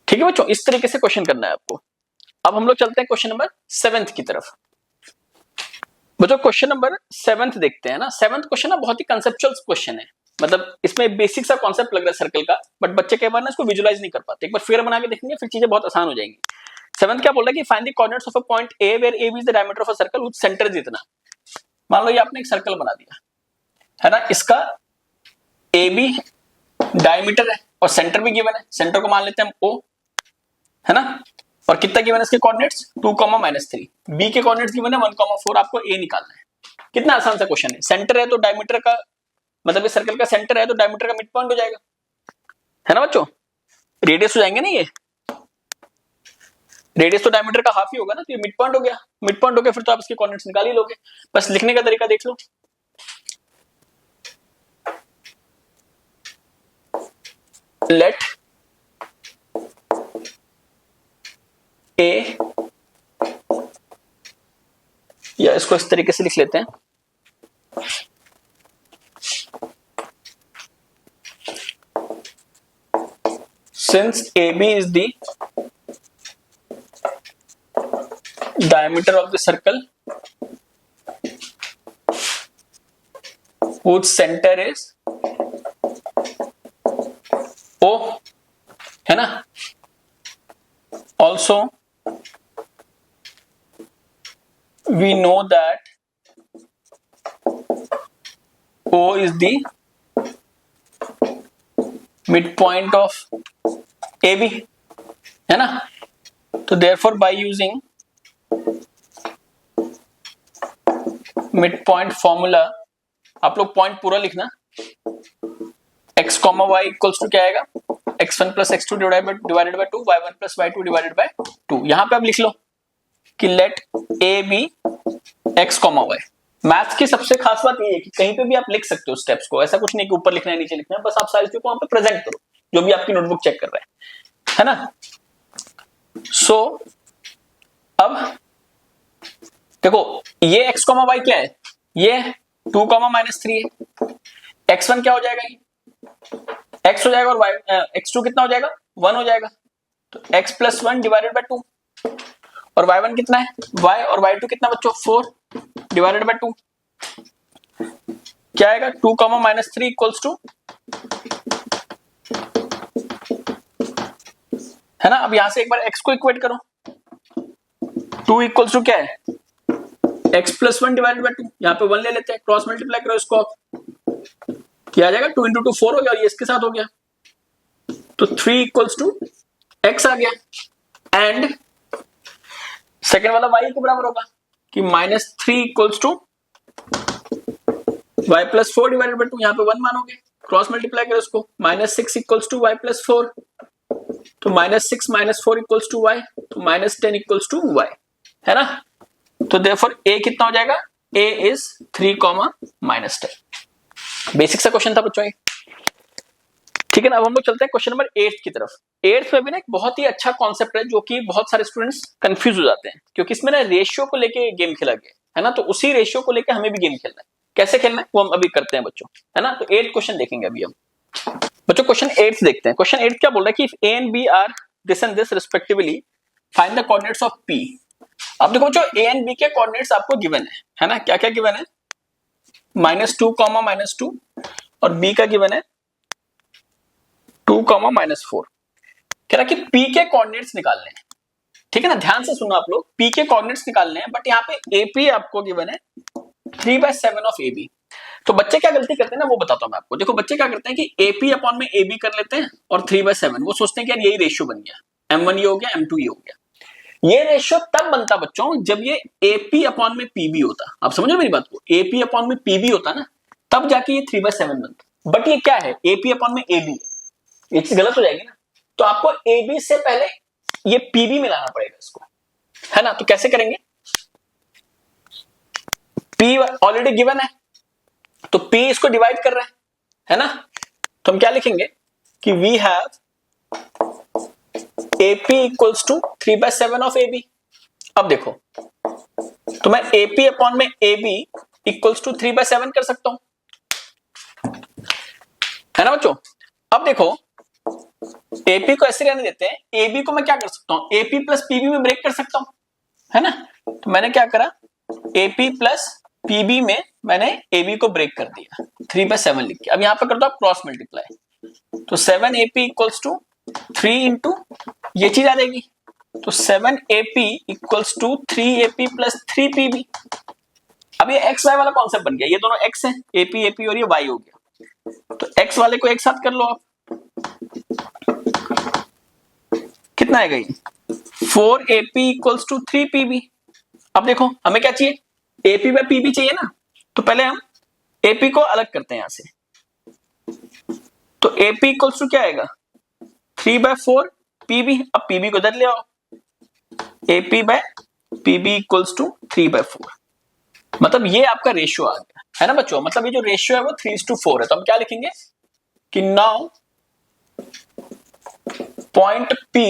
ठीक है बच्चों, इस तरीके से क्वेश्चन करना है आपको। अब हम लोग चलते हैं क्वेश्चन नंबर 7 की तरफ। बच्चों क्वेश्चन नंबर 7 देखते हैं ना। 7th क्वेश्चन ना बहुत ही कंसेप्चुअल क्वेश्चन है, मतलब इसमें बेसिक सा कॉन्सेप्ट लग रहा है सर्कल का, बट बच्चे कई बार ना इसको विजुलाइज नहीं कर पाते। एक बार फिर बना के देखेंगे, फिर चीजें बहुत आसान हो जाएंगी। 7th क्या बोल रहा है कि find the coordinates of a point A where A B is the diameter of a circle with centre जितना। मान लो ये आपने एक सर्कल बना दिया है ना, इसका ए बी डायमीटर है और सेंटर भी गिवन है, सेंटर को मान लेते हैं हम ओ, है ना, और कितना गिवन है इसके कोऑर्डिनेट्स 2, -3। बी के कोऑर्डिनेट्स गिवन है 1, 4, आपको ए निकालना है। कितना आसान सा क्वेश्चन है। सेंटर है तो डायमीटर का मतलब इस सर्कल का सेंटर है तो डायमीटर का मिड पॉइंट हो जाएगा, है ना बच्चों। रेडियस हो जाएंगे ना, ये रेडियस तो डायमीटर का हाफ ही होगा ना, तो ये मिड पॉइंट हो गया। मिड पॉइंट हो गया फिर तो आप इसके कोऑर्डिनेट्स निकाल ही लोगे। बस लिखने का तरीका देख लो। लेट ए, या इसको इस तरीके से लिख लेते हैं, since AB is the diameter of the circle whose center is O, है ना, also we know that O is the midpoint of AB, है ना। तो therefore by using midpoint formula, आप लोग पॉइंट पूरा लिखना, x, y इक्वल्स टू क्या आएगा, x1 + x2 divided by 2, y1 + y2 divided by 2। यहां पे आप लिख लो कि let a be x, y। Maths की सबसे खास बात ये है कि कहीं पे भी आप लिख सकते हो स्टेप्स को, ऐसा कुछ नहीं कि ऊपर लिखना है नीचे लिखना है, बस आप सारी चीजों को वहां पे प्रेजेंट करो जो भी आपकी नोटबुक चेक कर रहा है ना। सो अब देखो ये x, y क्या है, ये 2, -3 है। x1 क्या हो जाएगा, ये x हो जाएगा, और y x2 कितना हो जाएगा, 1 हो जाएगा। तो x + 1 डिवाइडेड बाय 2, और y1 कितना है, y, और y2 कितना बच्चों 4 डिवाइडेड बाय 2 क्या आएगा, 2, -3 इक्वल्स टू, है ना। अब यहां से एक बार x को इक्वेट करो, 2 इक्वल्स टू क्या है, x + 1 डिवाइडेड बाय 2, यहां पे 1 ले लेते हैं, क्रॉस मल्टीप्लाई करो इसको, क्या आ जाएगा, 2 × 2 4 हो गया, और ये इसके साथ हो गया, तो 3 इक्वल्स टू x आ गया। एंड सेकेंड वाला y के बराबर होगा कि -3 equals to y + 4 divided by 2, यहां पे 1 मानोगे, क्रॉस मल्टीप्लाई करो इसको, -6 इक्वल्स टू y + 4, तो -6 - 4 इक्वल्स टू y, तो -10 इक्वल्स टू y, है ना। तो देयरफॉर a कितना हो जाएगा, a इज 3, -10। बेसिक सा क्वेश्चन था बच्चों ये, ठीक है ना। अब हम लोग चलते हैं क्वेश्चन नंबर 8 की तरफ। 8 में भी ना एक बहुत ही अच्छा कॉन्सेप्ट है जो कि बहुत सारे स्टूडेंट्स कंफ्यूज हो जाते हैं, क्योंकि इसमें ना रेशियो को लेके गेम खेला गया है ना, तो उसी रेशियो को लेके हमें भी गेम खेलना है। कैसे खेलना है वो हम अभी करते हैं बच्चों, है ना। तो 8 क्वेश्चन देखेंगे अभी हम बच्चों। क्वेश्चन 8 देखते हैं। क्वेश्चन 8 क्या बोल रहा है कि if a and b are this and this respectively find the coordinates of p। अब देखो बच्चों a and b के कोऑर्डिनेट्स आपको गिवन है ना, क्या क्या गिवन है, -2, -2, और b का गिवन है 2, -4। कह रहा कि p के कोऑर्डिनेट्स निकालने हैं, ठीक है ना। ध्यान से सुनो आप लोग, p के कोऑर्डिनेट्स निकालने हैं, बट यहाँ पे AP आपको गिवन है 3/7 ऑफ AB। तो बच्चे क्या गलती करते हैं ना वो बताता हूं मैं आपको। देखो बच्चे क्या करते हैं कि AP अपॉन में AB कर लेते हैं और 3/7, वो सोचते हैं कि यार यही रेशियो बन गया, M1 ये हो गया, M2 ये हो गया। ये रेशियो तब बनता बच्चों जब ये AP अपॉन में PB होता। आप समझ रहे मेरी बात को, AP अपॉन में PB होता ना, तब जाके ये 3/7 बनता। बट ये क्या है, AP अपॉन में AB, ये चीज गलत हो जाएगी ना। तो आपको AB से पहले ये PB मिलाना पड़ेगा इसको, है ना। तो कैसे करेंगे, P ऑलरेडी गिवन है तो P इसको डिवाइड कर रहा है ना। तो हम क्या लिखेंगे कि we have AP equals to 3/7 of AB। अब देखो तो मैं AP अपॉन में AB इक्वल्स टू 3/7 कर सकता हूं, है ना बच्चों। अब देखो AP को ऐसे रहने देते हैं, AB को मैं क्या कर सकता हूं, AP प्लस PB में ब्रेक कर सकता हूं, है ना। तो मैंने क्या करा, AP प्लस PB में मैंने ए बी को ब्रेक कर दिया 3/7 लिख के। अब यहाँ पे कर दो आप क्रॉस मल्टीप्लाई, तो 7AP इक्वल्स टू 3 इंटू ये चीज आ जाएगी, तो 7AP equals to 3AP plus 3PB। अब ये एक्स वाई वाला कॉन्सेप्ट बन गया, ये दोनों एक्स है, AP AP और ये वाई हो गया, तो एक्स वाले को एक साथ कर लो आप, कितना आएगा ये 4AP इक्वल्स टू 3PB। अब देखो हमें क्या चाहिए, AP बाय PB चाहिए ना, तो पहले हम AP को अलग करते हैं यहां से, तो AP इक्वल्स टू क्या आएगा 3/4 PB। अब PB को इधर ले आओ, AP by PB equals to 3/4, मतलब ये आपका रेशियो आ गया है ना बच्चों। मतलब ये जो रेशियो है वो 3:4 है, तो हम क्या लिखेंगे कि now point P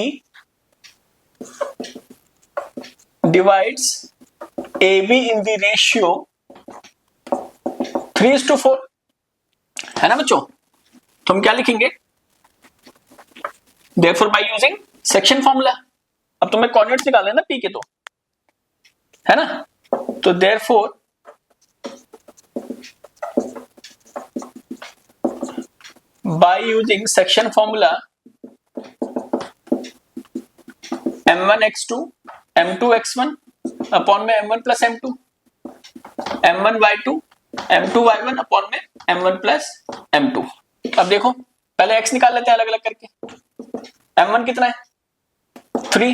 divides AB in the ratio 3:4 है ना बच्चों। तो हम क्या लिखेंगे, therefore by using section formula, अब तुम्हें कोऑर्डिनेट्स निकालने ना P के, तो है ना, तो therefore by using section formula m1x2 m2x1 upon में m1 plus m2, m1y2 m2y1 upon में m1 प्लस m2। अब देखो पहले x निकाल लेते हैं अलग अलग करके, m1 कितना है 3,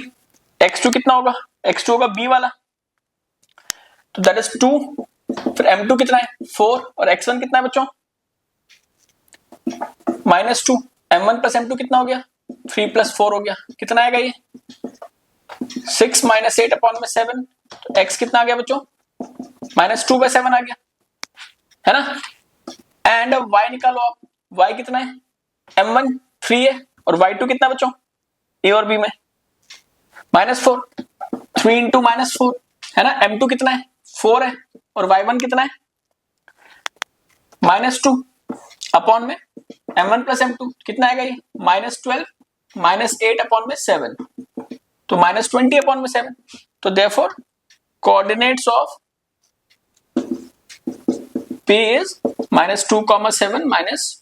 x2 कितना होगा, x2 होगा b वाला, तो दैट इज 2, फिर m2 कितना है 4 और x1 कितना है बच्चों -2, m1 प्लस m2 कितना हो गया 3 + 4 हो गया, कितना आएगा ये 6 - 8 अपॉन में 7, तो x कितना आ गया बच्चों -2/7 आ गया, है ना। एंड y निकालो आप, y कितना है m1 3 है और y2 कितना बच्चों a और b में -4, 3 × -4 है ना, m2 कितना है 4 है और y1 कितना है -2 अपॉन में m1 प्लस m2 कितना आएगा ये -12 -8 अपॉन में 7, तो -20 अपॉन में 7, तो therefore coordinates of P is -2, 7 -20,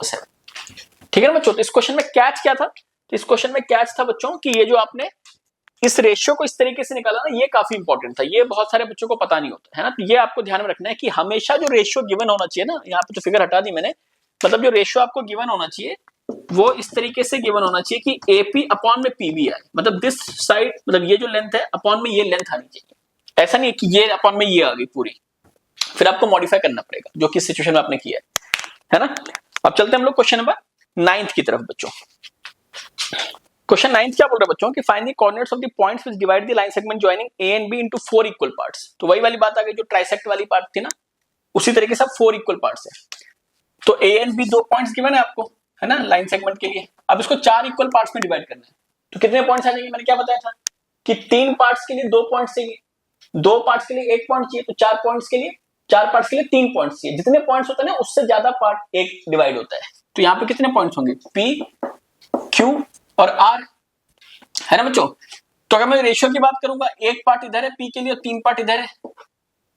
7। ठीक है ना बच्चों। तो इस क्वेश्चन में कैच क्या था, तो इस क्वेश्चन में कैच था बच्चों कि ये जो आपने इस रेशियो को इस तरीके से निकाला ना, ये काफी इंपॉर्टेंट था, ये बहुत सारे बच्चों को पता नहीं होता है ना। तो ये आपको ध्यान में रखना है कि हमेशा जो रेशियो गिवन होना चाहिए ना, यहाँ पे जो फिगर हटा दी मैंने, मतलब जो रेशियो आपको गिवन होना चाहिए वो इस तरीके से गिवन होना चाहिए कि AP अपॉन में PB आए, मतलब दिस साइड, मतलब ये जो लेंथ है अपॉन में ये लेंथ आनी चाहिए, ऐसा नहीं है कि ये अपॉन में ये आ गई पूरी, फिर आपको मॉडिफाई करना पड़ेगा, जो कि सिचुएशन में आपने किया है ना। अब चलते हैं हम लोग क्वेश्चन नंबर 9 की तरफ बच्चों। क्वेश्चन 9 क्या बोल रहा है बच्चों कि find the coordinates of the points which divide the line segment joining A and B into 4 equal parts. तो वही वाली बात आ गई जो ट्राइसेक्ट वाली पार्ट थी ना, उसी तरीके से 4 इक्वल पार्ट्स है। तो A and B 2 points given है आपको, है ना, लाइन सेगमेंट के लिए। अब इसको 4 इक्वल पार्ट्स में डिवाइड करना है, तो कितने पॉइंट्स आ जाएंगे, मैंने क्या बताया था कि 3 पार्ट्स के लिए 2 पॉइंट्स चाहिए, 2 पार्ट्स के लिए 1 पॉइंट चाहिए, तो 4 पॉइंट्स के लिए 4 पार्ट्स के लिए 3 पॉइंट्स चाहिए। जितने पॉइंट्स होते हैं ना उससे ज्यादा पार्ट एक डिवाइड होता है। तो यहाँ पे कितने पॉइंट्स होंगे P, Q और R, है ना बच्चों। तो अगर मैं रेशियो की बात करूंगा, 1 पार्ट इधर है P के लिए और 3 पार्ट इधर है,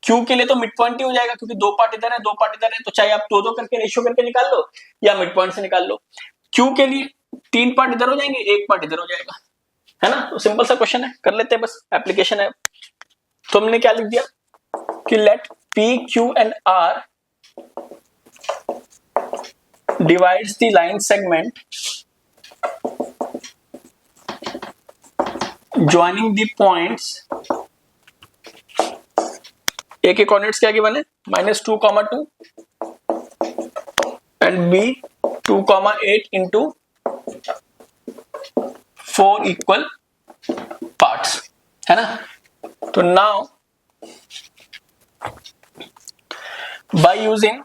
Q के लिए तो मिड पॉइंट ही हो जाएगा क्योंकि 2 पार्ट इधर है 2 पार्ट इधर है, तो चाहे आप 2-2 करके रेशियो करके निकाल लो या मिड पॉइंट से निकाल लो। Q के लिए 3 पार्ट इधर हो जाएंगे, 1 पार्ट इधर हो जाएगा, है ना। तो सिंपल सा क्वेश्चन है, कर लेते हैं, बस एप्लीकेशन है। तो हमने क्या लिख दिया कि let P, Q and R divides the line segment joining the points A के कोऑर्डिनेट्स क्या गिवन है -2, 2 and B 2, 8 into 4 equal parts, है ना। तो now by using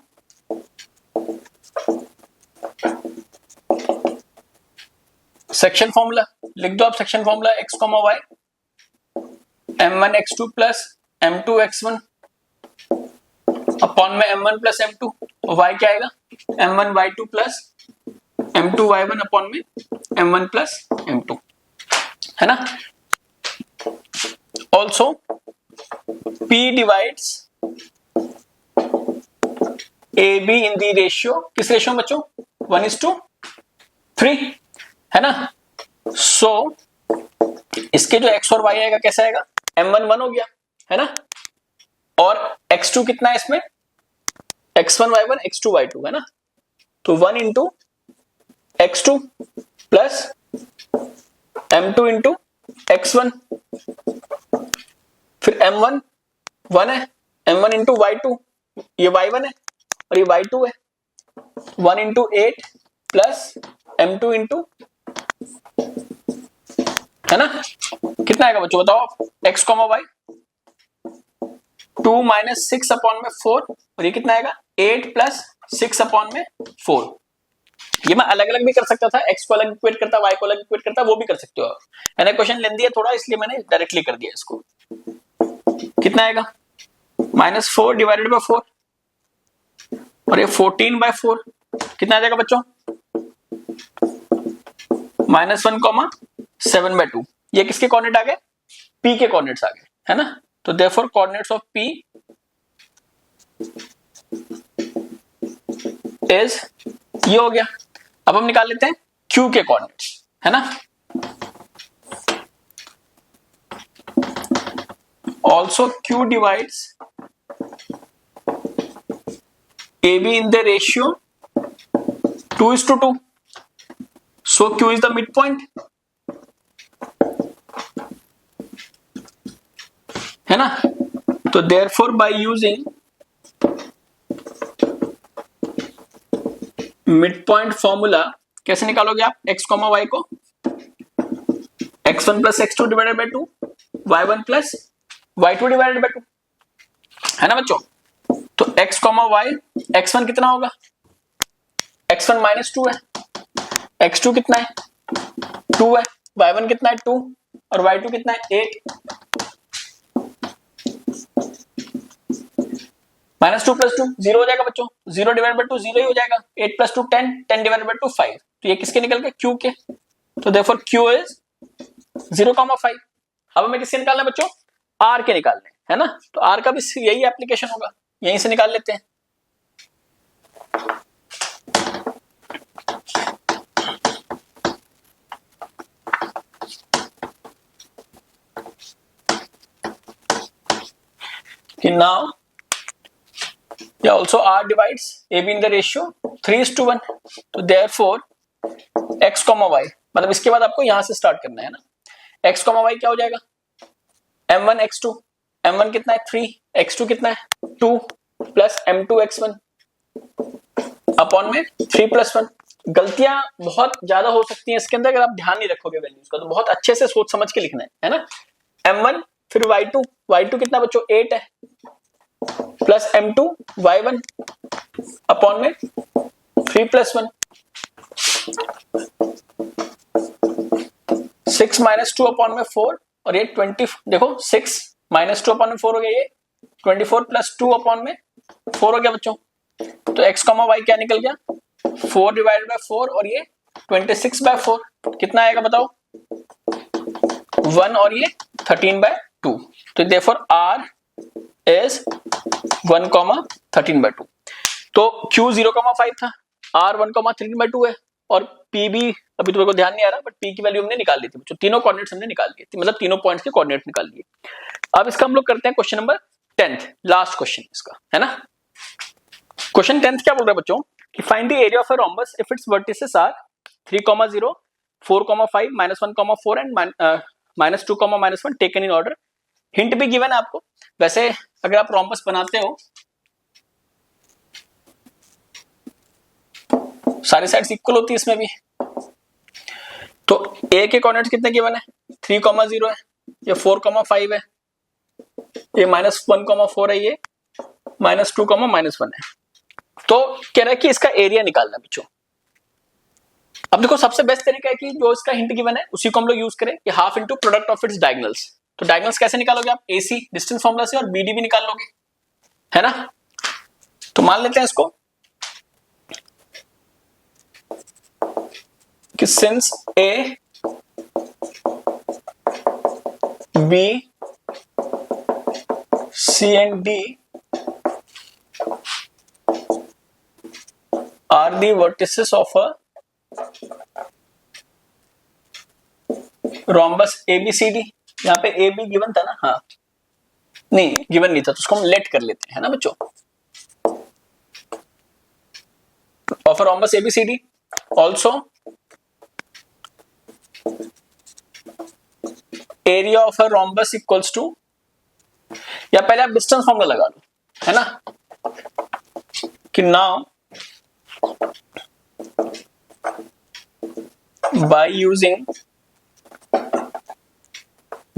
section formula लिख दो आप, section formula x, y m1 x2 plus m2 x1 upon में m1 प्लस m2, y क्या आएगा m1 y2 plus m2 y1 upon में m1 प्लस m2, है ना। Also P divides A be in the ratio, किस ratio में बच्चों? 1:3 है ना। सो इसके जो x और y आएगा कैसा आएगा? m1 1 हो गया है ना, और x2 कितना है इसमें? x1 y1 x2 y2 है ना, तो 1 into x2 plus m2 into x1, फिर m1 1 है, m1 इंटू y2, ये y1 है और ये y2 है, 1 इंटू 8 प्लस m2 इंटू, है ना, कितना आएगा बच्चों बताओ आप? x, y 2 माइनस 6 अपॉन में 4, और ये कितना आएगा? 8 प्लस 6 अपॉन में 4। ये मैं अलग अलग भी कर सकता था, x को अलग इक्वेट करता, y को अलग इक्वेट करता, वो भी कर सकते हो आप, है ना। क्वेश्चन लेंदी है थोड़ा, इसलिए मैंने डायरेक्टली कर दिया इसको। कितना आएगा? -4 डिवाइडेड बाय 4, और ये 14/4 कितना आ जाएगा बच्चों? -1, 7/2। ये किसके कोऑर्डिनेट आ गए? p के कोऑर्डिनेट्स आ गए, है ना। तो therefore coordinates of p is, ये हो गया। अब हम निकाल लेते हैं q के कोऑर्डिनेट्स, है ना। Also q divides AB in the ratio 2:2. So Q is the midpoint, है ना। तो therefore by using midpoint formula कैसे निकालोगे आप x, y को? x1 plus x2 divided by 2, y1 plus y2 divided by 2, है ना बच्चों। तो x, y, x1 कितना होगा? x1 -2 है, x2 कितना है? 2 है, y1 कितना है? 2, और y2 कितना है? 8। -2 + 2 0 हो जाएगा बच्चों, 0 डिवाइड बाय 2 0 ही हो जाएगा, 8 + 2 10, 10 डिवाइड बाय 2 5। तो ये किसके निकल गए? q के। तो देयरफॉर q इज 0,5। अब हमें किसके निकालना है बच्चों? r के निकालने, है ना। तो r का भी यही एप्लीकेशन होगा, यहीं से निकाल लेते हैं। Now, yeah, also r divides AB in the ratio 3:1. तो therefore x, y, मतलब इसके बाद आपको यहां से स्टार्ट करना है ना। x, y क्या हो जाएगा? m1 x2, m1 कितना है? 3, x2 कितना है? 2 प्लस m2 x1 अपॉन में 3 + 1। गलतियां बहुत ज्यादा हो सकती हैं इसके अंदर अगर आप ध्यान नहीं रखोगे वैल्यूज का, तो बहुत अच्छे से सोच समझ के लिखना है ना। m1 फिर y2 कितना बच्चों? 8 है, प्लस m2 y1 अपॉन में 3 + 1, 6 - 2 अपॉन में 4, और ये 20, देखो 6 - 2 अपॉन में 4 हो गया, ये 24 + 2 अपॉन में 4 हो गया बच्चों। तो x, y क्या निकल गया? 4 डिवाइडेड बाय 4, और ये 26/4 कितना आएगा बताओ? 1, और ये 13/2। तो देयरफॉर r इज 1,13/2। तो q 0,5 था, r 1,13/2 है, और p भी अभी तो मेरे को ध्यान नहीं आ रहा, बट p की वैल्यू हमने निकाल ली थी बच्चों। तीनों कोऑर्डिनेट्स हमने निकाल लिए थे, मतलब तीनों पॉइंट्स के कोऑर्डिनेट निकाल लिए। अब इसका हम लोग करते हैं question number 10th, last question इसका, है ना। क्वेश्चन 10th क्या बोल रहा है बच्चों कि find the area of a rhombus if its vertices are 3,0, 4,5, -1,4 and -2, -1 taken in order. Hint भी गिवन है आपको। वैसे अगर आप रोम्बस बनाते हो, सारी साइड्स इक्वल होती है इसमें भी। तो ए के कोऑर्डिनेट्स कितने गिवन है? 3,0 है, ये 4,5 है, ये -1,4 है, ये -2, -1 है। तो कह रहा है कि इसका एरिया निकालना है बच्चों। अब देखो सबसे बेस्ट तरीका है कि जो इसका हिंट गिवन है उसी को हम लोग यूज करें कि half into product of its diagonals. तो डायगोनल्स कैसे निकालोगे आप? AC डिस्टेंस फॉर्मूला से, और BD भी निकाल लोगे, है ना। तो मान लेते हैं इसको कि since A, B, C and D are the vertices of a rhombus ABCD. यहाँ पे ए बी गिवन था ना, हाँ नहीं गिवन नहीं था, तो उसको हम लेट कर लेते हैं ना बच्चों। Of a rhombus ABCD also area of a rhombus equals to, या पहले आप डिस्टेंस फॉर्मूला लगा लो, है ना, कि now by using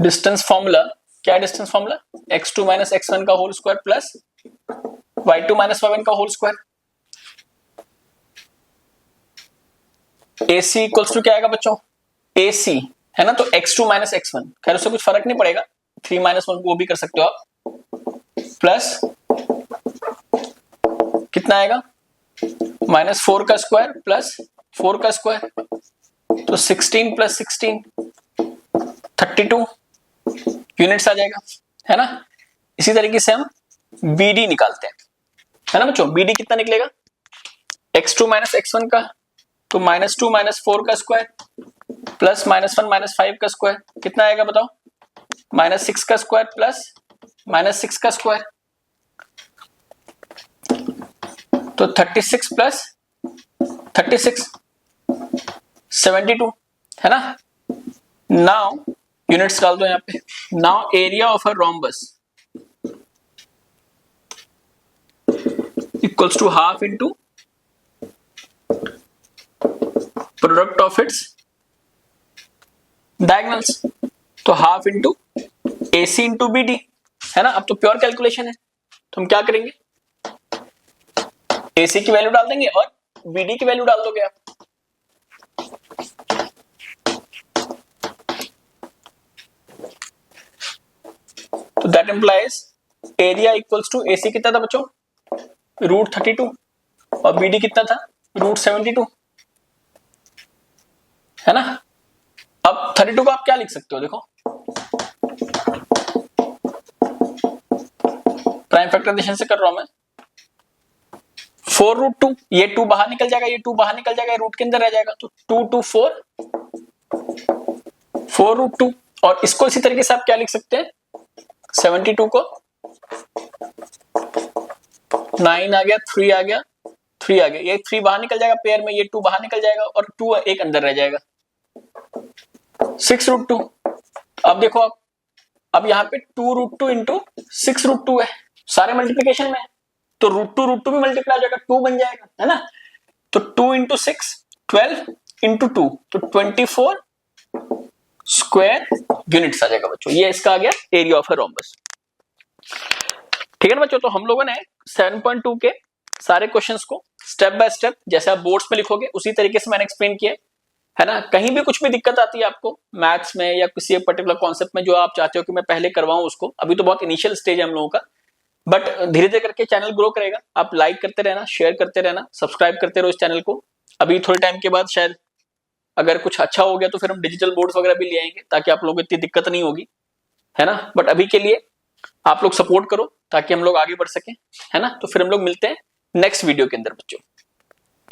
distance formula, क्या distance formula, x2 minus x1 का whole square plus y2 minus y1 का whole square. AC equals to क्या आएगा बच्चों, AC है ना, तो x2 माइनस x1, खैर उससे कुछ फर्क नहीं पड़ेगा, 3 माइनस 1 वो भी कर सकते हो आप, प्लस कितना आएगा -4 का स्क्वायर प्लस 4 का स्क्वायर, तो 16 प्लस 16 32 यूनिट्स आ जाएगा, है ना। इसी तरीके से हम BD निकालते हैं, है ना बच्चों। BD कितना निकलेगा, x2 माइनस x1 का, तो -2 माइनस 4 का स्क्वायर प्लस -1 माइनस 5 का स्क्वायर, कितना आएगा बताओ, -6 का स्क्वायर प्लस -6 का स्क्वायर, तो 36 प्लस 36 72, है ना। नाउ यूनिट्स डाल दो यहाँ पे। Now area of a rhombus equals to half into product of its diagonals, तो half into AC into BD, है ना। अब तो प्योर कैलकुलेशन है, तो हम क्या करेंगे, AC की वैल्यू डाल देंगे और BD की वैल्यू डाल दोगे आप। तो that implies area equals to AC कितना था बच्चों, √32, और BD कितना था, √72, है ना। अब 32 को आप क्या लिख सकते हो, देखो प्राइम फैक्टराइजेशन से कर रहा हूं मैं, 4√2, ये 2 बाहर निकल जाएगा, ये 2 बाहर निकल जाएगा, रूट के अंदर रह जाएगा, तो 2 2 4 4√2, और इसको इसी तरीके से आप क्या लिख सकते हैं, 72 को 9 आ गया, 3 आ गया, 3 आ गया, ये 3 बाहर निकल जाएगा पेयर में, ये 2 बाहर निकल जाएगा, और 2 एक अंदर रह जाएगा, 6√2। अब देखो आप, अब यहाँ पे 2√2 इंटू 6√2 है, सारे मल्टीप्लीकेशन में है, तो √2 भी मल्टीप्लाई हो जाएगा, 2 बन जाएगा, है ना। तो 2 इंटू 6 12 इंटू 2, तो 24 स्क्वायर यूनिट्स आ जाएगा बच्चों। ये इसका आ गया एरिया ऑफ अ रोम्बस, ठीक है ना बच्चों। तो हम लोगों ने 7.2 के सारे क्वेश्चंस को स्टेप बाय स्टेप जैसे आप बोर्ड्स पे लिखोगे उसी तरीके से मैंने एक्सप्लेन किया, है ना। कहीं भी कुछ भी दिक्कत आती है आपको मैथ्स में या किसी एक पर्टिकुलर कॉन्सेप्ट में जो आप चाहते हो कि मैं पहले करवाऊं उसको, अभी तो बहुत इनिशियल स्टेज है हम लोगों का, बट धीरे धीरे करके चैनल ग्रो करेगा। आप लाइक करते रहना, शेयर करते रहना, सब्सक्राइब करते रहो इस चैनल को। अभी थोड़े टाइम के बाद शायद अगर कुछ अच्छा हो गया तो फिर हम डिजिटल बोर्ड्स वगैरह भी ले आएंगे, ताकि आप लोगों को इतनी दिक्कत नहीं होगी, है ना। बट अभी के लिए आप लोग सपोर्ट करो ताकि हम लोग आगे बढ़ सकें, है ना। तो फिर हम लोग मिलते हैं नेक्स्ट वीडियो के अंदर बच्चों।